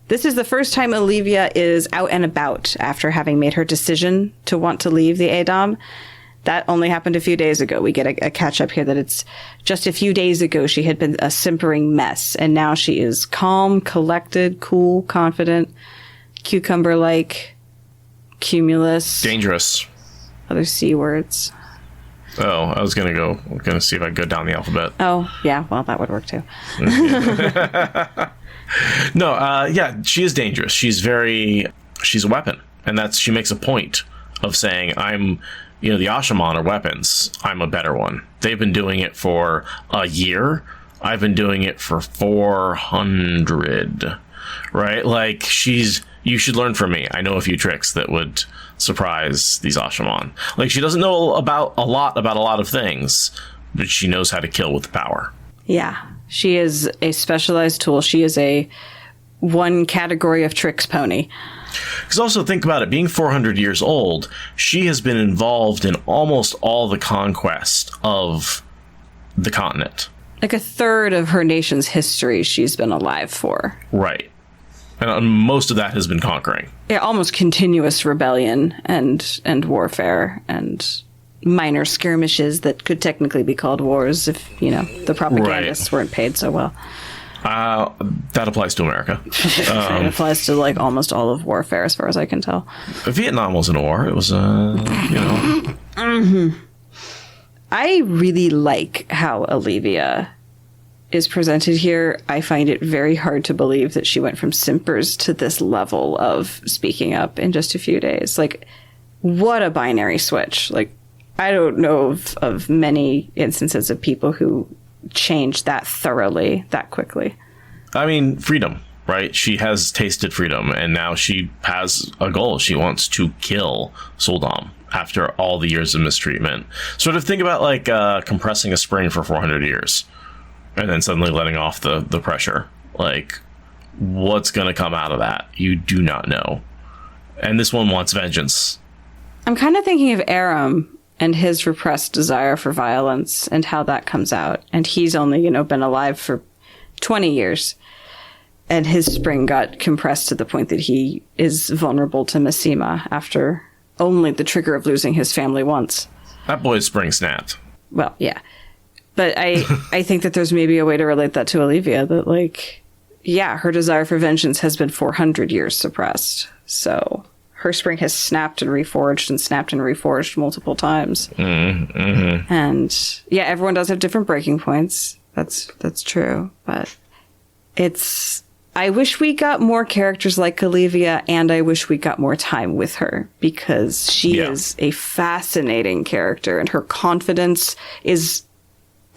This is the first time Olivia is out and about after having made her decision to want to leave the Adom. That only happened a few days ago. We get a catch up here that it's just a few days ago she had been a simpering mess, and now she is calm, collected, cool, confident, cucumber-like, cumulus. Dangerous. Other C words. Oh, I was gonna see if I could go down the alphabet. Oh, yeah, well, that would work too. No, she is dangerous. She's a weapon, and she makes a point of saying, the Ashaman are weapons. I'm a better one. They've been doing it for a year. I've been doing it for 400. Right? Like, you should learn from me. I know a few tricks that would surprise these Ashaman. Like, she doesn't know about a lot of things, but she knows how to kill with power. Yeah. She is a specialized tool. She is a one category of tricks pony. Because also think about it, being 400 years old, she has been involved in almost all the conquest of the continent. Like a third of her nation's history she's been alive for. Right. And most of that has been conquering. Yeah, almost continuous rebellion and warfare and minor skirmishes that could technically be called wars if, the propagandists weren't paid so well. That applies to America. It applies to almost all of warfare, as far as I can tell. Vietnam wasn't a war. It was, Mm-hmm. I really like how Olivia is presented here. I find it very hard to believe that she went from simpers to this level of speaking up in just a few days. Like, what a binary switch. Like, I don't know of many instances of people who change that thoroughly, that quickly. I mean, freedom, right? She has tasted freedom, and now she has a goal. She wants to kill Soldam. after all the years of mistreatment. Sort of think about like compressing a spring for 400 years and then suddenly letting off the pressure. Like, what's going to come out of that? You do not know. And this one wants vengeance. I'm kind of thinking of Aram and his repressed desire for violence and how that comes out. And he's only, been alive for 20 years. And his spring got compressed to the point that he is vulnerable to Messima after only the trigger of losing his family once. That boy's spring snapped. Well, yeah. But I think that there's maybe a way to relate that to Olivia, that, like, yeah, her desire for vengeance has been 400 years suppressed. So her spring has snapped and reforged and snapped and reforged multiple times. Mm-hmm. And yeah, everyone does have different breaking points. That's true. But I wish we got more characters like Olivia, and I wish we got more time with her, because she is a fascinating character, and her confidence is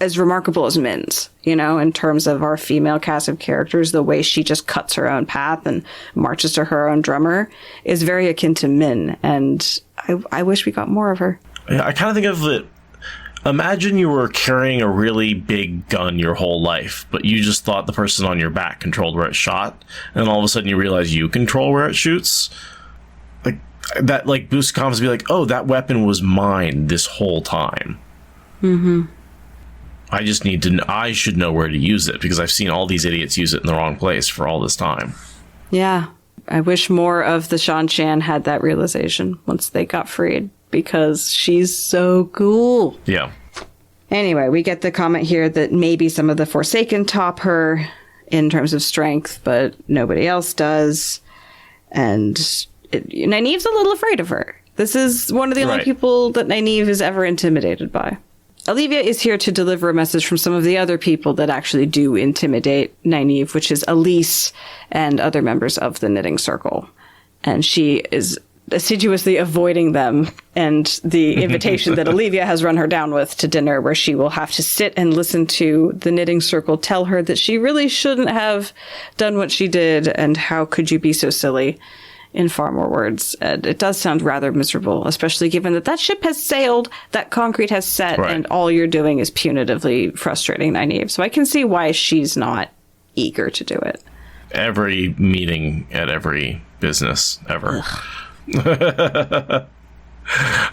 as remarkable as Min's, in terms of our female cast of characters. The way she just cuts her own path and marches to her own drummer is very akin to Min, and I wish we got more of her. Yeah, I kind of think of it. Imagine you were carrying a really big gun your whole life, but you just thought the person on your back controlled where it shot, and all of a sudden you realize you control where it shoots. Like that, like boosts confidence to be like, oh, that weapon was mine this whole time. Mm-hmm. I should know where to use it, because I've seen all these idiots use it in the wrong place for all this time. Yeah. I wish more of the Shan-Chan had that realization once they got freed, because she's so cool. Yeah. Anyway, we get the comment here that maybe some of the Forsaken top her in terms of strength, but nobody else does. And Nynaeve's a little afraid of her. This is one of the only people that Nynaeve is ever intimidated by. Olivia is here to deliver a message from some of the other people that actually do intimidate Nynaeve, which is Elise and other members of the Knitting Circle. And she is assiduously avoiding them and the invitation that Olivia has run her down with to dinner, where she will have to sit and listen to the Knitting Circle tell her that she really shouldn't have done what she did, and how could you be so silly, in far more words. And it does sound rather miserable, especially given that ship has sailed, that concrete has set, and all you're doing is punitively frustrating Nynaeve. So I can see why she's not eager to do it. Every meeting at every business ever.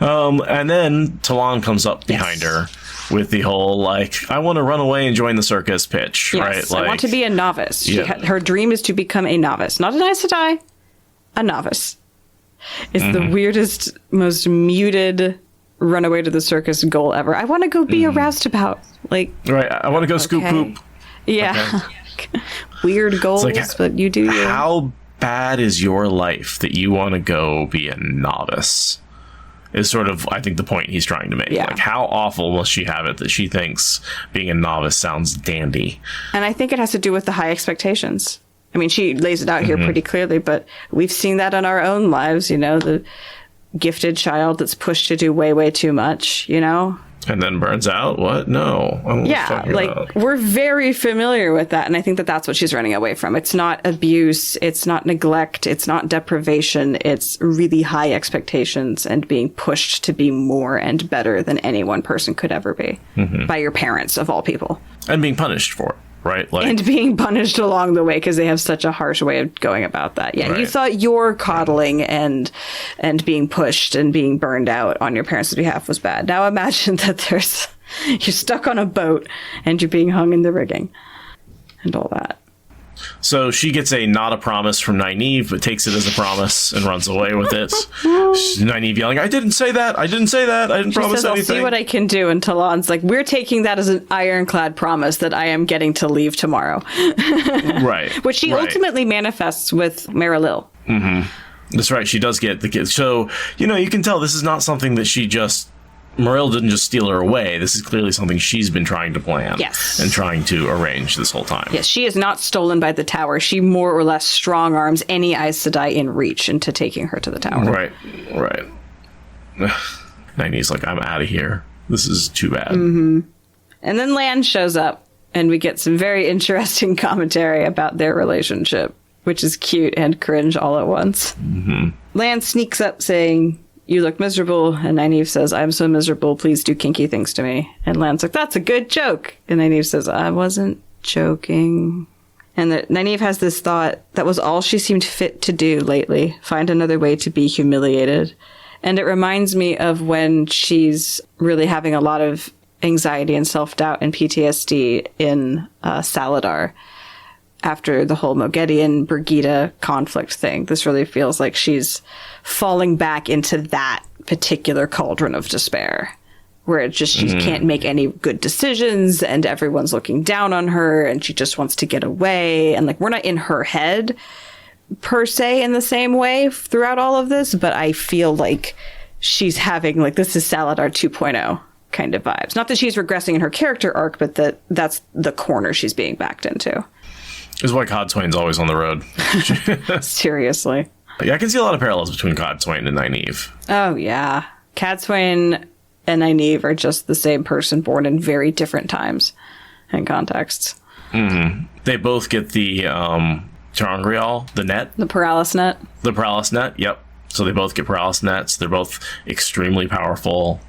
And then Talon comes up behind her with the whole, like, I want to run away and join the circus pitch, right? Like, I want to be a novice. Her dream is to become a novice, not an Aes Sedai, a novice. It's the weirdest, most muted runaway to the circus goal ever. I want to go be a roustabout. Like, right, I want to go scoop poop. Yeah. Okay. Weird goals, like, but you do you. How bad is your life that you want to go be a novice? Is sort of, I think, the point he's trying to make. Yeah. Like, how awful must she have it that she thinks being a novice sounds dandy? And I think it has to do with the high expectations. I mean, she lays it out here pretty clearly, but we've seen that in our own lives, the gifted child that's pushed to do way, way too much, And then burns out? What? No. We're very familiar with that. And I think that that's what she's running away from. It's not abuse. It's not neglect. It's not deprivation. It's really high expectations and being pushed to be more and better than any one person could ever be by your parents, of all people. And being punished for it. Right, and being punished along the way because they have such a harsh way of going about that. Yeah, you thought your coddling and being pushed and being burned out on your parents' behalf was bad. Now imagine that you're stuck on a boat and you're being hung in the rigging and all that. So she gets a not a promise from Nynaeve, but takes it as a promise and runs away with it. Nynaeve yelling, I didn't say that. I didn't say that. I didn't promise anything. I'll see what I can do. And Talon's like, we're taking that as an ironclad promise that I am getting to leave tomorrow. Right. Which she ultimately manifests with Marilil. Mm-hmm. That's right. She does get the kids. So, you can tell this is not something that she just... Morel didn't just steal her away. This is clearly something she's been trying to plan and trying to arrange this whole time. Yes, she is not stolen by the tower. She more or less strong arms any Aes Sedai in reach into taking her to the tower. Right. Nynaeve's like, I'm out of here. This is too bad. Mm-hmm. And then Lan shows up, and we get some very interesting commentary about their relationship, which is cute and cringe all at once. Mm-hmm. Lan sneaks up saying, you look miserable. And Nyneave says, I'm so miserable. Please do kinky things to me. And Lan's like, that's a good joke. And Nyneave says, I wasn't joking. And that Nyneave has this thought, that was all she seemed fit to do lately. Find another way to be humiliated. And it reminds me of when she's really having a lot of anxiety and self-doubt and PTSD in Saladar after the whole Moghedian Brigida conflict thing. This really feels like she's falling back into that particular cauldron of despair, where it just she can't make any good decisions and everyone's looking down on her and she just wants to get away. And like, we're not in her head per se in the same way throughout all of this, but I feel like she's having like, this is Saladar 2.0 kind of vibes. Not that she's regressing in her character arc, but that's the corner she's being backed into. This is why Codswain's always on the road. Seriously. Yeah, I can see a lot of parallels between Codswain and Nyneave. Oh, yeah. Codswain and Nyneave are just the same person born in very different times and contexts. Mm-hmm. They both get the Terangrial, the net. The paralysis net. The paralysis net, yep. So they both get paralysis nets. They're both extremely powerful.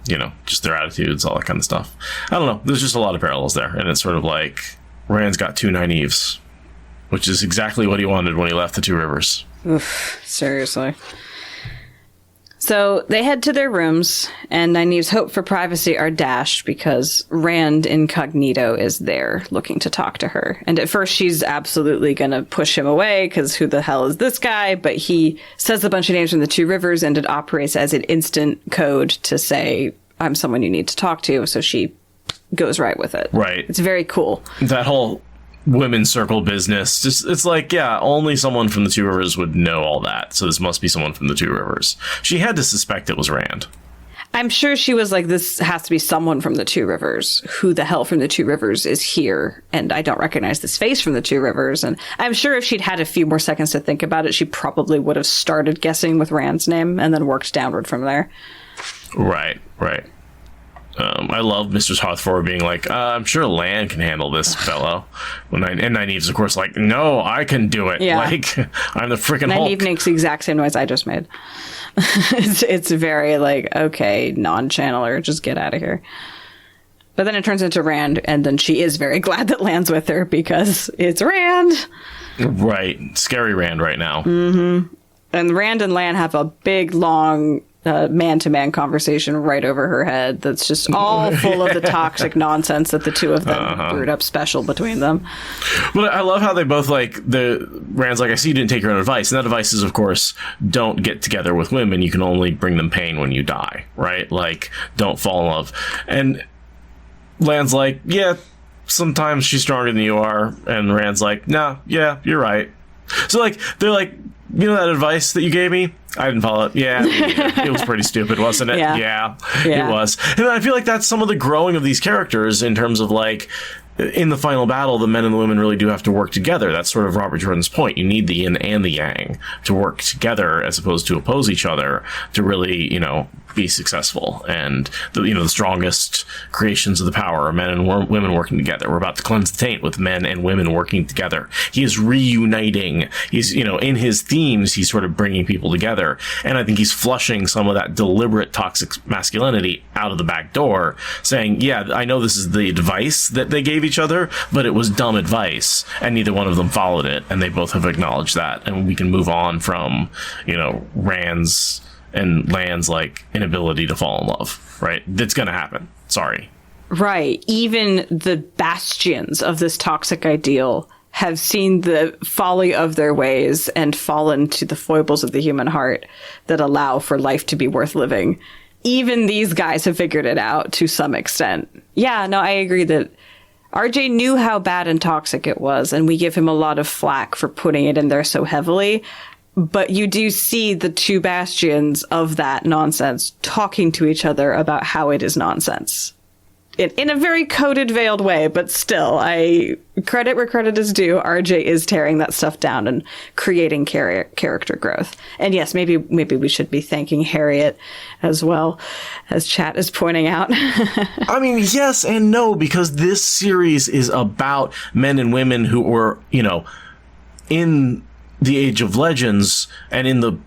You know, just their attitudes, all that kind of stuff. I don't know. There's just a lot of parallels there. And it's sort of like Rand's got two Nyneaves, which is exactly what he wanted when he left the Two Rivers. Oof, seriously. So they head to their rooms, and Nynaeve's hope for privacy are dashed because Rand incognito is there looking to talk to her. And at first she's absolutely going to push him away because who the hell is this guy? But he says a bunch of names from the Two Rivers, and it operates as an instant code to say, I'm someone you need to talk to. So she goes right with it. Right. It's very cool. That whole women's circle business, just it's like, yeah, only someone from the Two Rivers would know all that, so this must be someone from the Two Rivers. She had to suspect it was Rand. I'm sure she was like, this has to be someone from the Two Rivers. Who the hell from the Two Rivers is here? And I don't recognize this face from the Two Rivers. And I'm sure if she'd had a few more seconds to think about it, she probably would have started guessing with Rand's name and then worked downward from there. Right. I love Mr. Hawthorne being like, I'm sure Lan can handle this fellow. And Nynaeve's, of course, like, no, I can do it. Yeah. Like, I'm the freaking Hulk. Nynaeve makes the exact same noise I just made. It's very like, okay, non-channeler, just get out of here. But then it turns into Rand, and then she is very glad that Lan's with her because it's Rand. Right. Scary Rand right now. Mm-hmm. And Rand and Lan have a big, long man-to-man conversation right over her head that's just all full of the toxic nonsense that the two of them brewed up special between them. But I love how they both Rand's like, I see you didn't take your own advice. And that advice is, of course, don't get together with women. You can only bring them pain when you die, right? Like, don't fall in love. And Lan's like, yeah, sometimes she's stronger than you are. And Rand's like, nah, yeah, you're right. So, like, they're like, you know that advice that you gave me? I didn't follow it. Yeah, it was pretty stupid, wasn't it? Yeah, it was. And I feel like that's some of the growing of these characters in terms of, like, in the final battle, the men and the women really do have to work together. That's sort of Robert Jordan's point. You need the yin and the yang to work together as opposed to oppose each other to really, be successful. And the strongest creations of the power are men and women working together. We're about to cleanse the taint with men and women working together. He is reuniting. He's, in his themes, he's sort of bringing people together. And I think he's flushing some of that deliberate toxic masculinity out of the back door, saying, yeah, I know this is the advice that they gave each other, but it was dumb advice, and neither one of them followed it, and they both have acknowledged that, and we can move on from, Rand's and Lan's, like, inability to fall in love, right? That's gonna happen. Sorry. Right. Even the bastions of this toxic ideal have seen the folly of their ways and fallen to the foibles of the human heart that allow for life to be worth living. Even these guys have figured it out to some extent. Yeah, no, I agree that RJ knew how bad and toxic it was, and we give him a lot of flack for putting it in there so heavily. But you do see the two bastions of that nonsense talking to each other about how it is nonsense. In a very coded, veiled way, but still, I credit where credit is due. RJ is tearing that stuff down and creating character growth. And yes, maybe we should be thanking Harriet as well, as chat is pointing out. I mean, yes and no, because this series is about men and women who were, in the Age of Legends and in the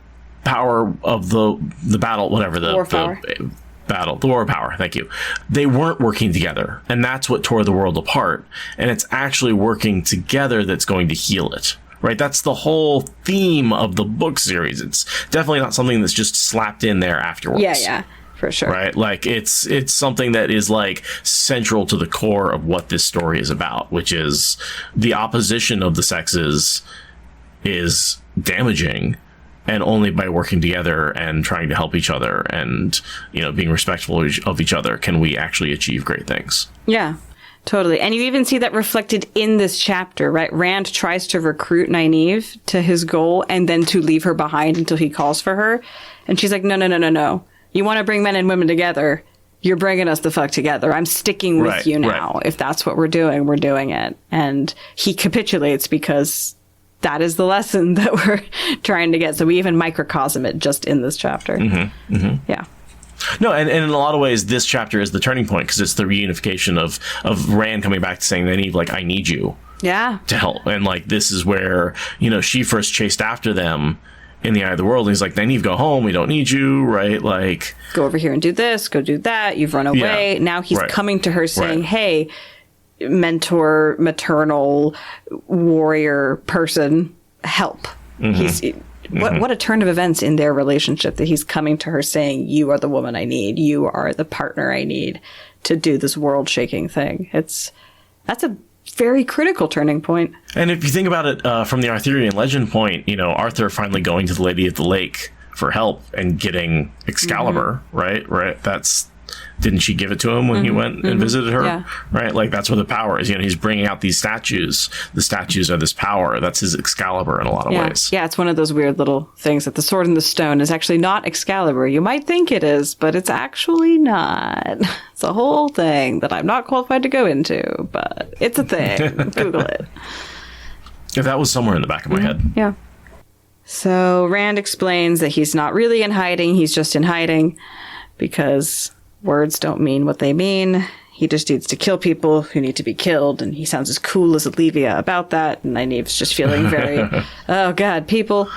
power of the battle, whatever the war power, thank you. They weren't working together, and that's what tore the world apart. And it's actually working together that's going to heal it. Right? That's the whole theme of the book series. It's definitely not something that's just slapped in there afterwards. Yeah, for sure. Right? Like it's something that is like central to the core of what this story is about, which is the opposition of the sexes is damaging, and only by working together and trying to help each other and, being respectful of each other can we actually achieve great things. Yeah. Totally. And you even see that reflected in this chapter, right? Rand tries to recruit Nyneave to his goal and then to leave her behind until he calls for her. And she's like, no. You want to bring men and women together. You're bringing us the fuck together. I'm sticking with you now. Right. If that's what we're doing it. And he capitulates because that is the lesson that we're trying to get. So we even microcosm it just in this chapter. Mm-hmm. Mm-hmm. Yeah. No, and in a lot of ways, this chapter is the turning point because it's the reunification of Rand coming back to saying, Nyneave, like, I need you to help. And, like, this is where, she first chased after them in the Eye of the World. And he's like, Nyneave, go home. We don't need you, right? Like, go over here and do this. Go do that. You've run away. Yeah, now he's coming to her saying, hey, mentor, maternal, warrior person, help. Mm-hmm. What a turn of events in their relationship that he's coming to her saying, you are the woman I need. You are the partner I need to do this world shaking thing. That's a very critical turning point. And if you think about it from the Arthurian legend point, Arthur finally going to the Lady of the Lake for help and getting Excalibur, right? Didn't she give it to him when he went and visited her? Yeah. Right? Like, that's where the power is. He's bringing out these statues. The statues are this power. That's his Excalibur in a lot of ways. Yeah, it's one of those weird little things that the sword and the stone is actually not Excalibur. You might think it is, but it's actually not. It's a whole thing that I'm not qualified to go into, but it's a thing. Google it. If that was somewhere in the back of my head. Yeah. So Rand explains that he's not really in hiding. He's just in hiding because words don't mean what they mean. He just needs to kill people who need to be killed, and he sounds as cool as Olivia about that, and Nynaeve's just feeling very, oh god, people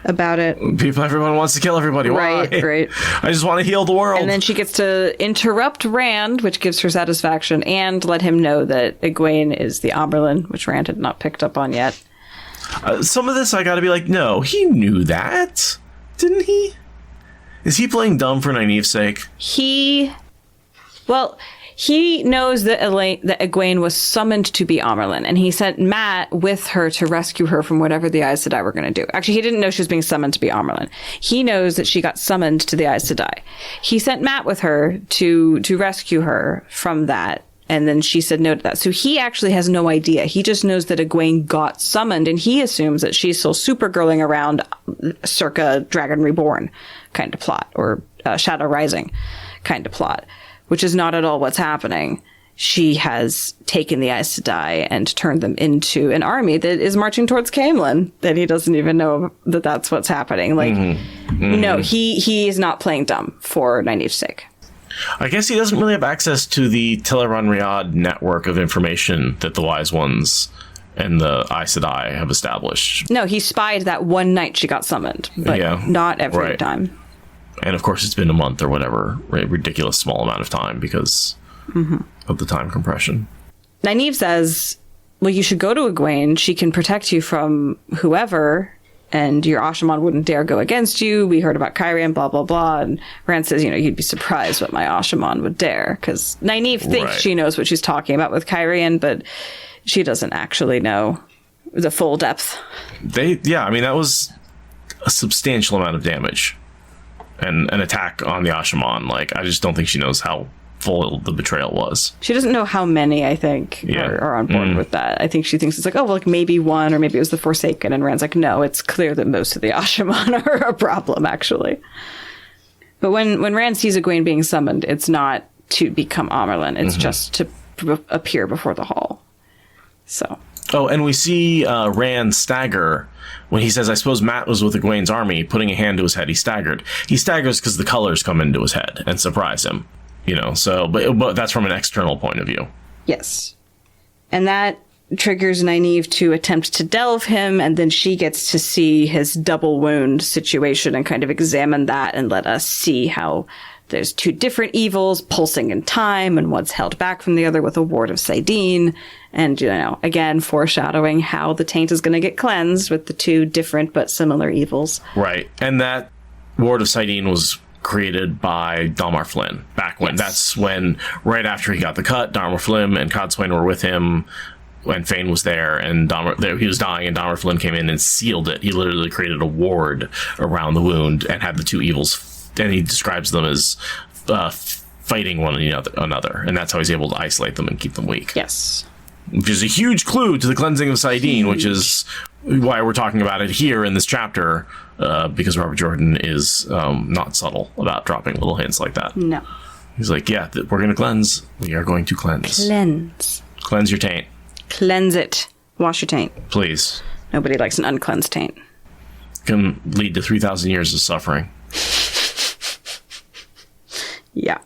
about it. Everyone wants to kill everybody. Why? Right. I just want to heal the world. And then she gets to interrupt Rand, which gives her satisfaction, and let him know that Egwene is the Amyrlin, which Rand had not picked up on yet. Some of this I gotta be like, no, he knew that. Didn't he? Is he playing dumb for Nynaeve's sake? He knows that Egwene was summoned to be Amyrlin, and he sent Mat with her to rescue her from whatever the Aes Sedai were going to do. Actually, he didn't know she was being summoned to be Amyrlin. He knows that she got summoned to the Aes Sedai. He sent Mat with her to rescue her from that, and then she said no to that. So he actually has no idea. He just knows that Egwene got summoned, and he assumes that she's still supergirling around circa Dragon Reborn kind of plot, or Shadow Rising kind of plot, which is not at all what's happening. She has taken the Aes Sedai and turned them into an army that is marching towards Camelyn, that he doesn't even know that that's what's happening. Like, no, he is not playing dumb for Nynaeve's sake. I guess he doesn't really have access to the Teleron-Riyadh network of information that the Wise Ones and the Aes Sedai have established. No, he spied that one night she got summoned, but not every time. And of course, it's been a month or whatever, a ridiculous small amount of time because of the time compression. Nynaeve says, well, you should go to Egwene. She can protect you from whoever, and your Ashaman wouldn't dare go against you. We heard about Kyrian, blah, blah, blah. And Rand says, you'd be surprised what my Ashaman would dare. Because Nynaeve thinks she knows what she's talking about with Kyrian, but she doesn't actually know the full depth. That was a substantial amount of damage. And an attack on the Ashaman. Like, I just don't think she knows how full the betrayal was. She doesn't know how many, I think, are on board with that. I think she thinks it's like, oh, well, like maybe one, or maybe it was the Forsaken. And Rand's like, no, it's clear that most of the Ashaman are a problem, actually. But when Rand sees Egwene being summoned, it's not to become Amyrlin. It's just to appear before the hall. So. Oh, and we see Rand stagger when he says, I suppose Mat was with Egwene's army, putting a hand to his head. He staggered. He staggers because the colors come into his head and surprise him. So, but that's from an external point of view. Yes. And that triggers Nyneave to attempt to delve him, and then she gets to see his double wound situation and kind of examine that and let us see how there's two different evils pulsing in time, and one's held back from the other with a ward of Sidene. And, again, foreshadowing how the taint is going to get cleansed with the two different but similar evils. Right. And that ward of Sidene was created by Dalmar Flynn back when. Yes. That's when, right after he got the cut, Dalmar Flynn and Codswain were with him when Fane was there, and he was dying, and Dalmar Flynn came in and sealed it. He literally created a ward around the wound and had the two evils, and he describes them as fighting one another, and that's how he's able to isolate them and keep them weak. Yes. Which is a huge clue to the cleansing of Sidene, which is why we're talking about it here in this chapter, because Robert Jordan is not subtle about dropping little hints like that. No. He's like, yeah, we're going to cleanse. We are going to cleanse. Cleanse your taint. Cleanse it. Wash your taint. Please. Nobody likes an uncleansed taint. Can lead to 3,000 years of suffering. Yeah.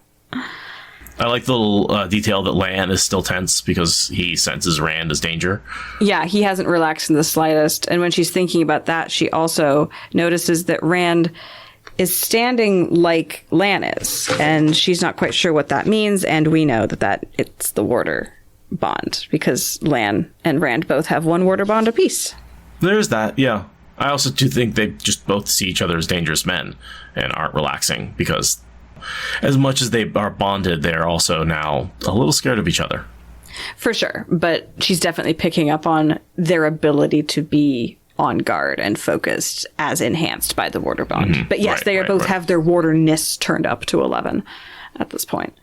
I like the little detail that Lan is still tense because he senses Rand as danger. Yeah, he hasn't relaxed in the slightest. And when she's thinking about that, she also notices that Rand is standing like Lan is. And she's not quite sure what that means. And we know that it's the warder bond, because Lan and Rand both have one warder bond apiece. There's that, yeah. I also do think they just both see each other as dangerous men and aren't relaxing, because as much as they are bonded, they're also now a little scared of each other. For sure. But she's definitely picking up on their ability to be on guard and focused as enhanced by the warder bond. Mm-hmm. But yes, they both have their warderness turned up to 11 at this point.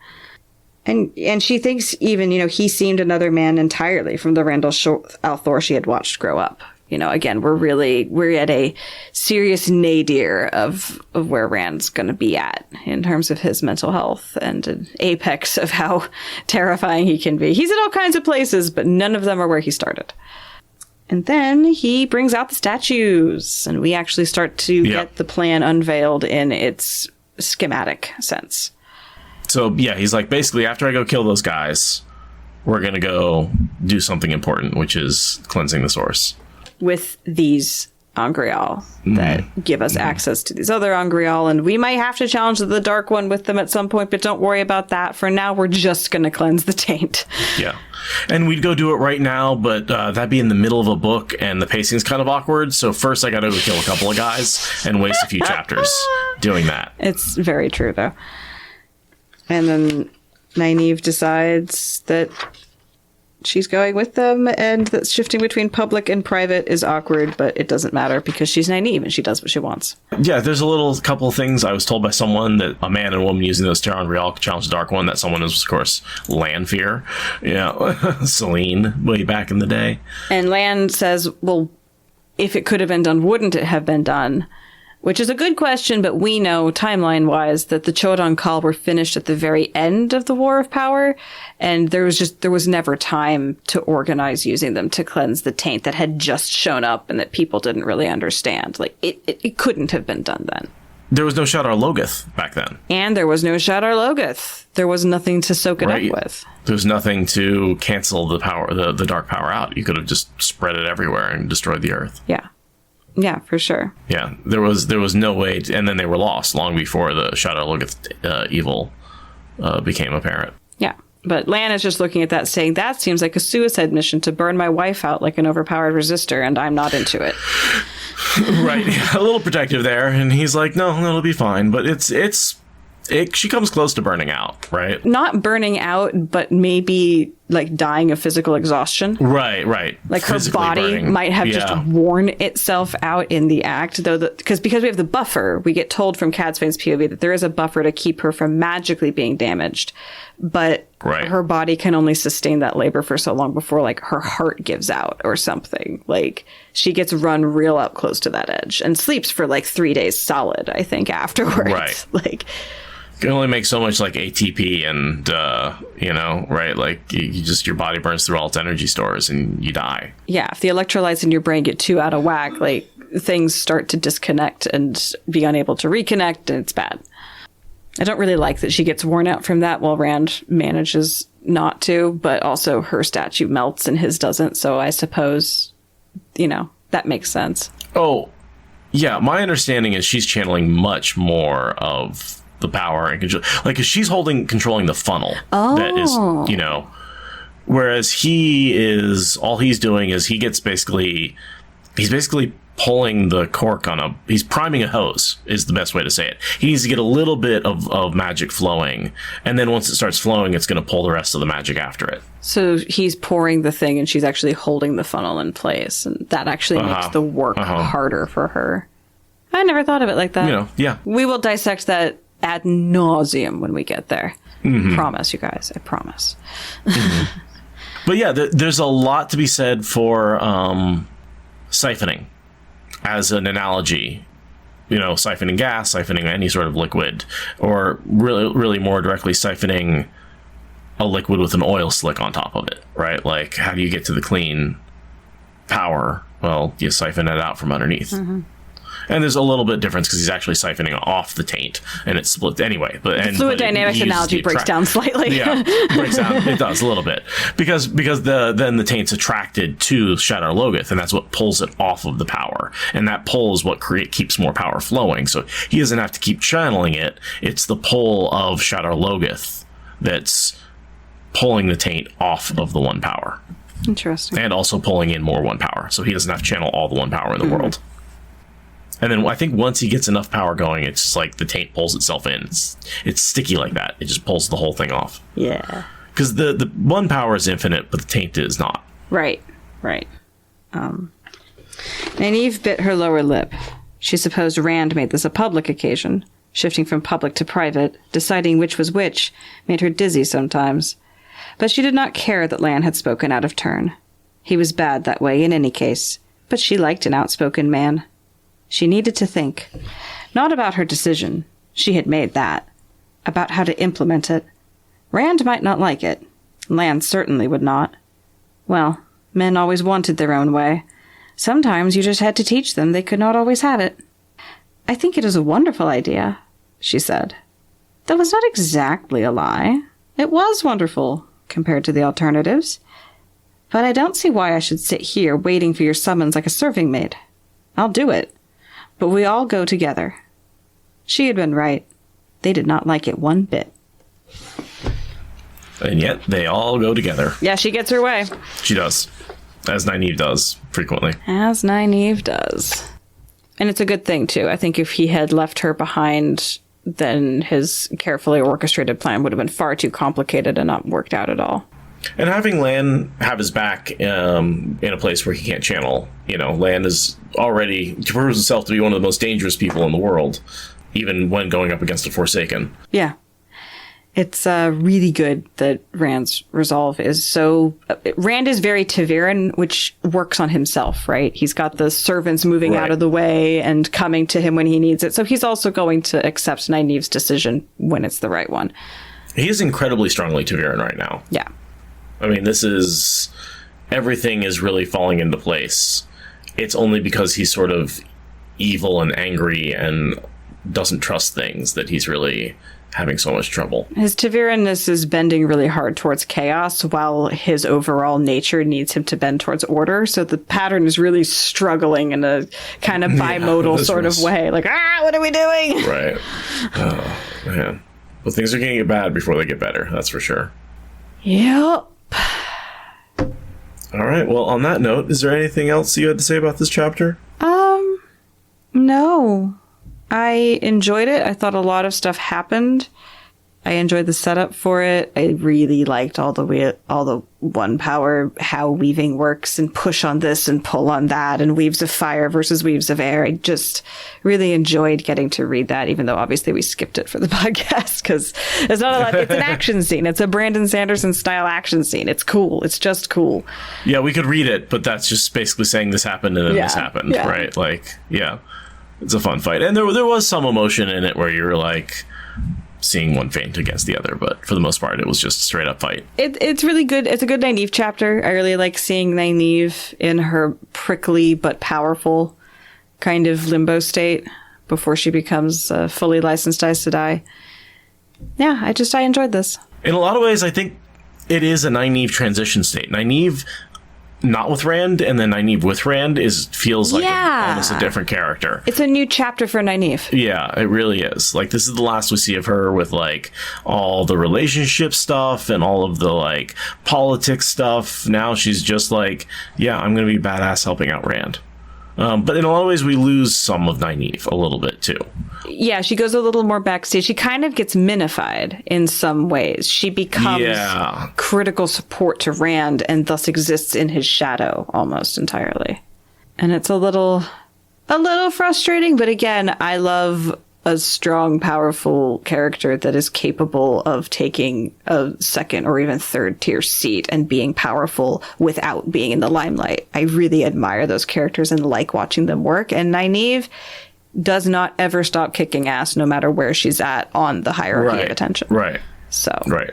And she thinks even, he seemed another man entirely from the Randall Althor she had watched grow up. Again, we're at a serious nadir of where Rand's going to be at in terms of his mental health, and an apex of how terrifying he can be. He's in all kinds of places, but none of them are where he started. And then he brings out the statues, and we actually start to get the plan unveiled in its schematic sense. So, yeah, he's like, basically, after I go kill those guys, we're going to go do something important, which is cleansing the source. With these Angreal that give us access to these other Angreal, and we might have to challenge the Dark One with them at some point, but don't worry about that. For now, we're just going to cleanse the taint. Yeah. And we'd go do it right now, but that'd be in the middle of a book, and the pacing's kind of awkward, so first I gotta go kill a couple of guys and waste a few chapters doing that. It's very true, though. And then Nyneave decides that she's going with them, and that shifting between public and private is awkward, but it doesn't matter because she's Nyneave and she does what she wants. Yeah, there's a couple of things. I was told by someone that a man and a woman using those Terran Real could challenge the Dark One. That someone is, of course, Lanfear. Selene, way back in the day. And Lan says, well, if it could have been done, wouldn't it have been done? Which is a good question, but we know, timeline-wise, that the Chodan Kal were finished at the very end of the War of Power, and there was never time to organize using them to cleanse the taint that had just shown up and that people didn't really understand. Like, it couldn't have been done then. There was no Shadar Logoth back then. And there was no Shadar Logoth. There was nothing to soak it up with. There was nothing to cancel the power, the dark power out. You could have just spread it everywhere and destroyed the Earth. Yeah. Yeah, for sure. Yeah, there was no way, and then they were lost long before the Shadar Logoth evil became apparent. Yeah, but Lan is just looking at that saying, that seems like a suicide mission to burn my wife out like an overpowered resistor, and I'm not into it. Right, a little protective there, and he's like, no, it'll be fine, but she comes close to burning out, right? Not burning out, but maybe like dying of physical exhaustion. Right. Like her body might have just worn itself out in the act, though, because we have the buffer. We get told from Cadswain's POV that there is a buffer to keep her from magically being damaged, but her body can only sustain that labor for so long before like her heart gives out or something. Like she gets run real up close to that edge and sleeps for like 3 days solid, I think, afterwards. Right. Like, you can only make so much like ATP and, right? Like your body burns through all its energy stores and you die. Yeah. If the electrolytes in your brain get too out of whack, like things start to disconnect and be unable to reconnect, and it's bad. I don't really like that she gets worn out from that while Rand manages not to, but also her statue melts and his doesn't. So I suppose, that makes sense. Oh, yeah. My understanding is she's channeling much more of the power and control. Like, 'cause she's controlling the funnel. Oh. That is, whereas all he's doing is he's basically pulling the cork he's priming a hose is the best way to say it. He needs to get a little bit of magic flowing, and then once it starts flowing, it's going to pull the rest of the magic after it. So he's pouring the thing and she's actually holding the funnel in place, and that actually makes the work harder for her. I never thought of it like that. Yeah. We will dissect that ad nauseum when we get there. Promise, you guys. I promise. But yeah, there's a lot to be said for siphoning as an analogy. Siphoning gas, siphoning any sort of liquid, or really more directly siphoning a liquid with an oil slick on top of it, right? Like, how do you get to the clean power? Well, you siphon it out from underneath. And there's a little bit difference because he's actually siphoning off the taint, and it's split anyway. The fluid dynamics analogy breaks down slightly. Yeah, breaks down. It does a little bit because then the taint's attracted to Shadar Logoth, and that's what pulls it off of the power, and that pull is what keeps more power flowing. So he doesn't have to keep channeling it. It's the pull of Shadar Logoth that's pulling the taint off of the one power. Interesting. And also pulling in more one power, so he doesn't have to channel all the one power in the world. And then I think once he gets enough power going, it's just like the taint pulls itself in. It's sticky like that. It just pulls the whole thing off. Yeah. Because the one power is infinite, but the taint is not. Right. Nyneave bit her lower lip. She supposed Rand made this a public occasion. Shifting from public to private, deciding which was which, made her dizzy sometimes. But she did not care that Lan had spoken out of turn. He was bad that way in any case, but she liked an outspoken man. She needed to think. Not about her decision. She had made that. About how to implement it. Rand might not like it. Lan certainly would not. Well, men always wanted their own way. Sometimes you just had to teach them they could not always have it. I think it is a wonderful idea, she said. That was not exactly a lie. It was wonderful, compared to the alternatives. But I don't see why I should sit here waiting for your summons like a serving maid. I'll do it. But we all go together. She had been right. They did not like it one bit. And yet, they all go together. Yeah, she gets her way. She does. As Nyneave does, frequently. As Nyneave does. And it's a good thing, too. I think if he had left her behind, then his carefully orchestrated plan would have been far too complicated and not worked out at all. And having Lan have his back in a place where he can't channel, Lan is already proves himself to be one of the most dangerous people in the world, even when going up against a Forsaken. Yeah. It's really good that Rand's resolve is so... Rand is very Ta'veren, which works on himself, right? He's got the servants moving out of the way and coming to him when he needs it. So he's also going to accept Nynaeve's decision when it's the right one. He is incredibly strongly Ta'veren right now. Yeah. I mean, everything is really falling into place. It's only because he's sort of evil and angry and doesn't trust things that he's really having so much trouble. His Ta'verenness is bending really hard towards chaos, while his overall nature needs him to bend towards order. So the pattern is really struggling in a kind of bimodal sort of way. Like, what are we doing? Right. Oh, man. Well, things are going to get bad before they get better. That's for sure. Yep. All right. Well, on that note, is there anything else you had to say about this chapter? No. I enjoyed it. I thought a lot of stuff happened. I enjoyed the setup for it. I really liked all the one power, how weaving works, and push on this and pull on that, and weaves of fire versus weaves of air. I just really enjoyed getting to read that, even though obviously we skipped it for the podcast because it's not a lot. It's an action scene. It's a Brandon Sanderson style action scene. It's cool. It's just cool. Yeah, we could read it, but that's just basically saying this happened and then this happened, right? Like, yeah, it's a fun fight, and there was some emotion in it where you were like seeing one faint against the other, but for the most part it was just a straight up fight. It's really good. It's a good Nyneave chapter. I really like seeing Nyneave in her prickly but powerful kind of limbo state before she becomes a fully licensed Aes Sedai. Yeah, I enjoyed this. In a lot of ways, I think it is a Nyneave transition state. Nyneave not with Rand, and then Nyneave with Rand feels like almost a different character. It's a new chapter for Nyneave. Yeah, it really is. Like, this is the last we see of her with, like, all the relationship stuff and all of the, like, politics stuff. Now she's just like, yeah, I'm going to be badass helping out Rand. But in a lot of ways, we lose some of Nyneave a little bit, too. Yeah, she goes a little more backstage. She kind of gets minified in some ways. She becomes critical support to Rand and thus exists in his shadow almost entirely. And it's a little frustrating, but again, I love a strong, powerful character that is capable of taking a second or even third tier seat and being powerful without being in the limelight. I really admire those characters and like watching them work. And Nyneave does not ever stop kicking ass, no matter where she's at on the hierarchy of attention. Right. So. Right.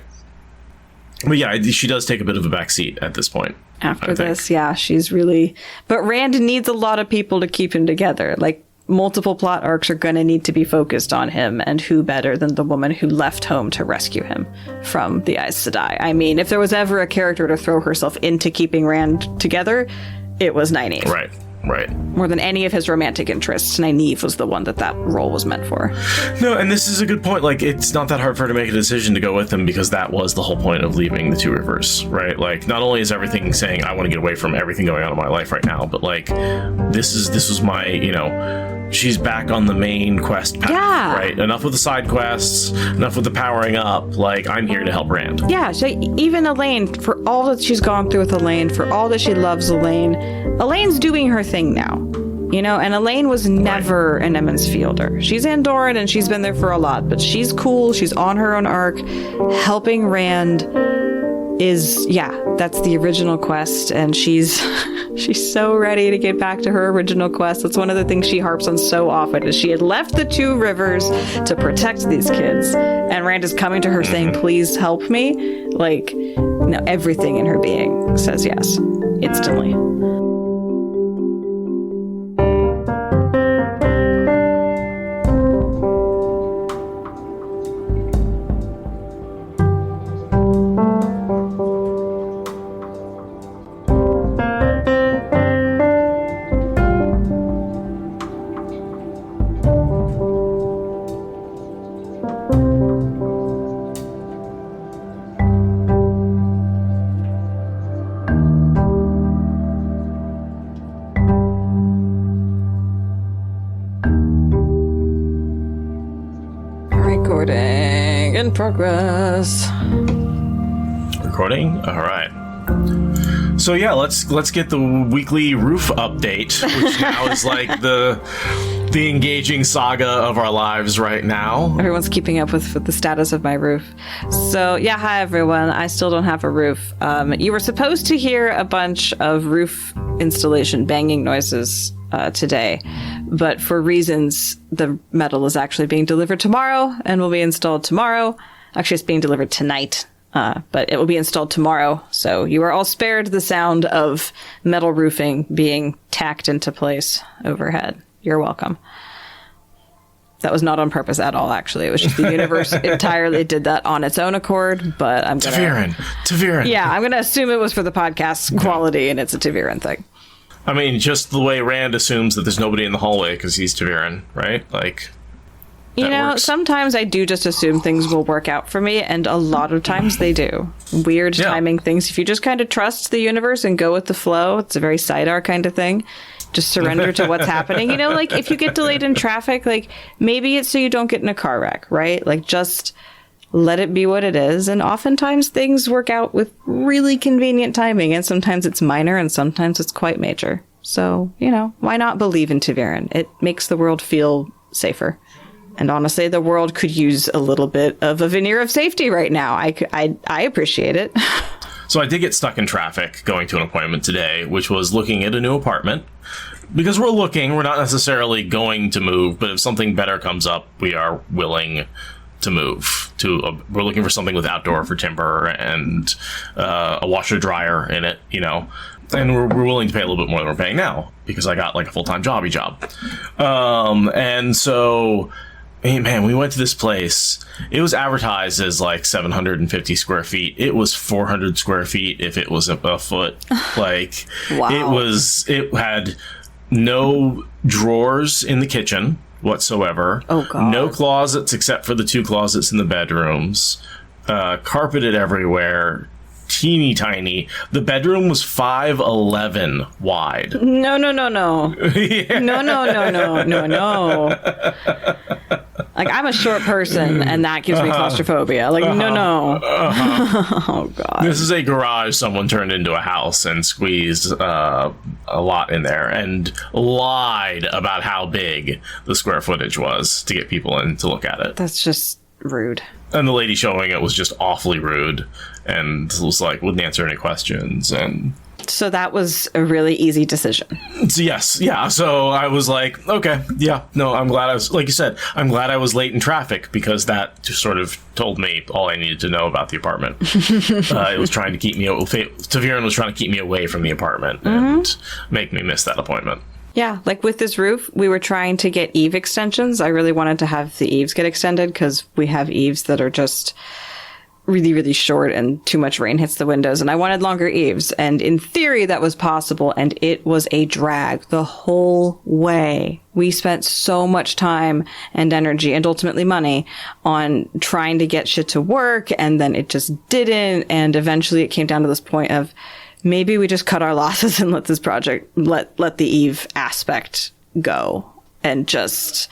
But yeah, she does take a bit of a backseat at this point. After this, yeah, she's really... But Rand needs a lot of people to keep him together. Like, multiple plot arcs are going to need to be focused on him, and who better than the woman who left home to rescue him from the Aes Sedai? I mean, if there was ever a character to throw herself into keeping Rand together, it was Nyneave. Right. More than any of his romantic interests, Nyneave was the one that role was meant for. No, and this is a good point. Like, it's not that hard for her to make a decision to go with him, because that was the whole point of leaving the Two Rivers, right? Like, not only is everything saying, I want to get away from everything going on in my life right now, but, like, this was my, she's back on the main quest path, right? Enough with the side quests, enough with the powering up. Like, I'm here to help Rand. Yeah, so even Elaine, for all that she's gone through with Elaine, for all that she loves Elaine's doing her thing now. And Elaine was never an Emmons Fielder. She's Andoran and she's been there for a lot, but she's cool. She's on her own arc. Helping Rand is, that's the original quest, and she's so ready to get back to her original quest. That's one of the things she harps on so often, is she had left the Two Rivers to protect these kids, and Rand is coming to her saying, please help me. Like, everything in her being says yes, instantly. Progress. Recording? All right. So yeah, let's get the weekly roof update, which now is like the engaging saga of our lives right now. Everyone's keeping up with the status of my roof. So yeah, hi everyone. I still don't have a roof. You were supposed to hear a bunch of roof installation banging noises today, but for reasons, the metal is actually being delivered tomorrow and will be installed tomorrow. Actually, it's being delivered tonight, but it will be installed tomorrow. So you are all spared the sound of metal roofing being tacked into place overhead. You're welcome. That was not on purpose at all, actually. It was just the universe entirely did that on its own accord, but I'm going Taviran. Yeah, I'm going to assume it was for the podcast quality, and it's a Taviran thing. I mean, just the way Rand assumes that there's nobody in the hallway because he's Taviran, right? Like... sometimes I do just assume things will work out for me, and a lot of times they do. Weird timing things. If you just kind of trust the universe and go with the flow, it's a very Sidar kind of thing. Just surrender to what's happening. Like if you get delayed in traffic, like maybe it's so you don't get in a car wreck, right? Like just let it be what it is. And oftentimes things work out with really convenient timing, and sometimes it's minor and sometimes it's quite major. So, why not believe in Taviran? It makes the world feel safer. And honestly, the world could use a little bit of a veneer of safety right now. I appreciate it. So I did get stuck in traffic going to an appointment today, which was looking at a new apartment. Because we're not necessarily going to move, but if something better comes up, we are willing to move. We're looking for something with outdoor for timber and a washer dryer in it, And we're willing to pay a little bit more than we're paying now, because I got like a full-time jobby job. And so Hey, man, we went to this place. It was advertised as like 750 square feet. It was 400 square feet if it was a foot. Like, wow. It had no drawers in the kitchen whatsoever. Oh, God. No closets except for the 2 closets in the bedrooms. Carpeted everywhere. Teeny tiny. The bedroom was 5'11" wide. No. Yeah. No. Like, I'm a short person, and that gives me claustrophobia. Like, no. Oh, God. This is a garage someone turned into a house and squeezed a lot in there and lied about how big the square footage was to get people in to look at it. That's just rude. And the lady showing it was just awfully rude and was like, wouldn't answer any questions. And so that was a really easy decision. so yes. Yeah. So I was like, okay, yeah, no, I'm glad I was, like you said, I'm glad I was late in traffic because that just sort of told me all I needed to know about the apartment. It was trying to keep me, Taviran was trying to keep me away from the apartment and make me miss that appointment. Yeah, like with this roof, we were trying to get eave extensions. I really wanted to have the eaves get extended because we have eaves that are just really, really short and too much rain hits the windows. And I wanted longer eaves. And in theory, that was possible. And it was a drag the whole way. We spent so much time and energy and ultimately money on trying to get shit to work. And then it just didn't. And eventually it came down to this point of, maybe we just cut our losses and let this project, let the Eve aspect go. And just,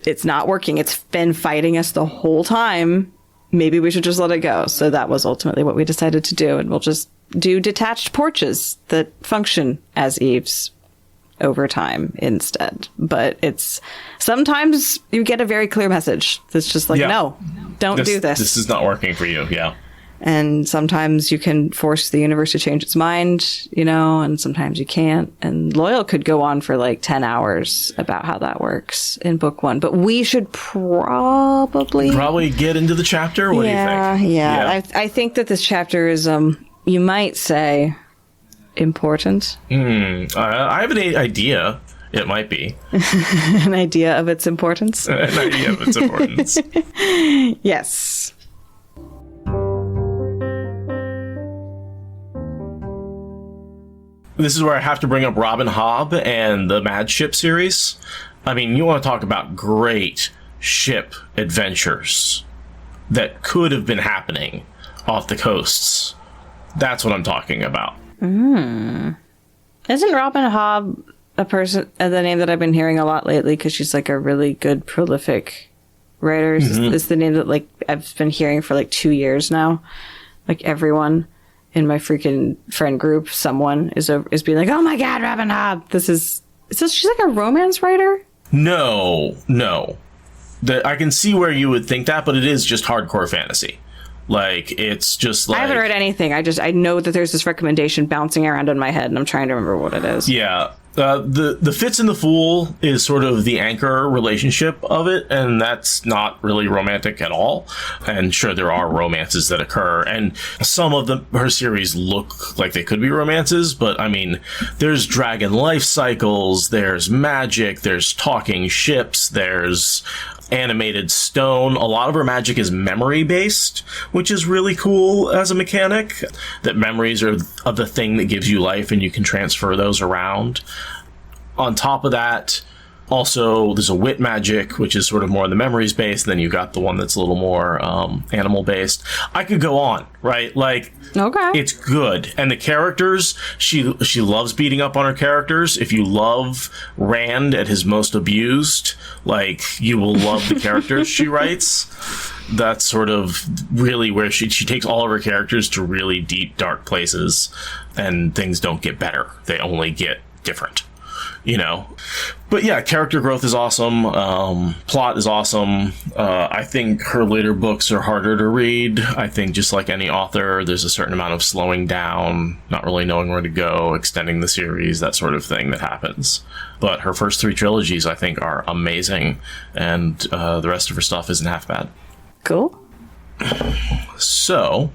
it's not working. It's been fighting us the whole time. Maybe we should just let it go. So that was ultimately what we decided to do. And we'll just do detached porches that function as eaves over time instead. But it's, sometimes you get a very clear message that's just like, no, don't do this. This is not working for you. Yeah. And sometimes you can force the universe to change its mind, you know, and sometimes you can't. And Loyal could go on for like 10 hours about how that works in book 1. But we should probably get into the chapter. What do you think? Yeah. I think that this chapter is, you might say, important. I have an idea. It might be. An idea of its importance? An idea of its importance. Yes. This is where I have to bring up Robin Hobb and the Mad Ship series. I mean, you want to talk about great ship adventures that could have been happening off the coasts. That's what I'm talking about. Isn't Robin Hobb a person, the name that I've been hearing a lot lately because she's like a really good, prolific writer? Is the name that like I've been hearing for like 2 years now. Like everyone in my freaking friend group, someone is being like, "Oh my God, Robin Hobb!" She's like a romance writer? No. I can see where you would think that, but it is just hardcore fantasy. Like, it's just like, I haven't read anything. I know that there's this recommendation bouncing around in my head, and I'm trying to remember what it is. Yeah. The Fitz and the Fool is sort of the anchor relationship of it, and that's not really romantic at all. And sure, there are romances that occur, and some of her series look like they could be romances, but I mean, there's dragon life cycles, there's magic, there's talking ships, there's animated stone. A lot of her magic is memory based, which is really cool as a mechanic, that memories are of the thing that gives you life and you can transfer those around. On top of that, also there's a wit magic, which is sort of more the memories based, and then you got the one that's a little more animal based. I could go on, right? Like, okay, it's good. And the characters, she loves beating up on her characters. If you love Rand at his most abused, like, you will love the characters she writes. That's sort of really where she takes all of her characters to really deep, dark places, and things don't get better. They only get different, you know? But yeah, character growth is awesome. Plot is awesome. I think her later books are harder to read. I think just like any author, there's a certain amount of slowing down, not really knowing where to go, extending the series, that sort of thing that happens. But her first 3 trilogies, I think, are amazing, and the rest of her stuff isn't half bad. Cool. So,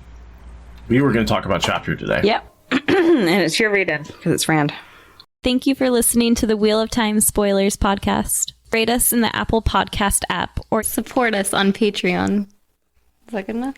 we were going to talk about chapter today. Yep. And it's your read-in, because it's Rand. Thank you for listening to the Wheel of Time Spoilers podcast. Rate us in the Apple Podcast app or support us on Patreon. Is that good enough?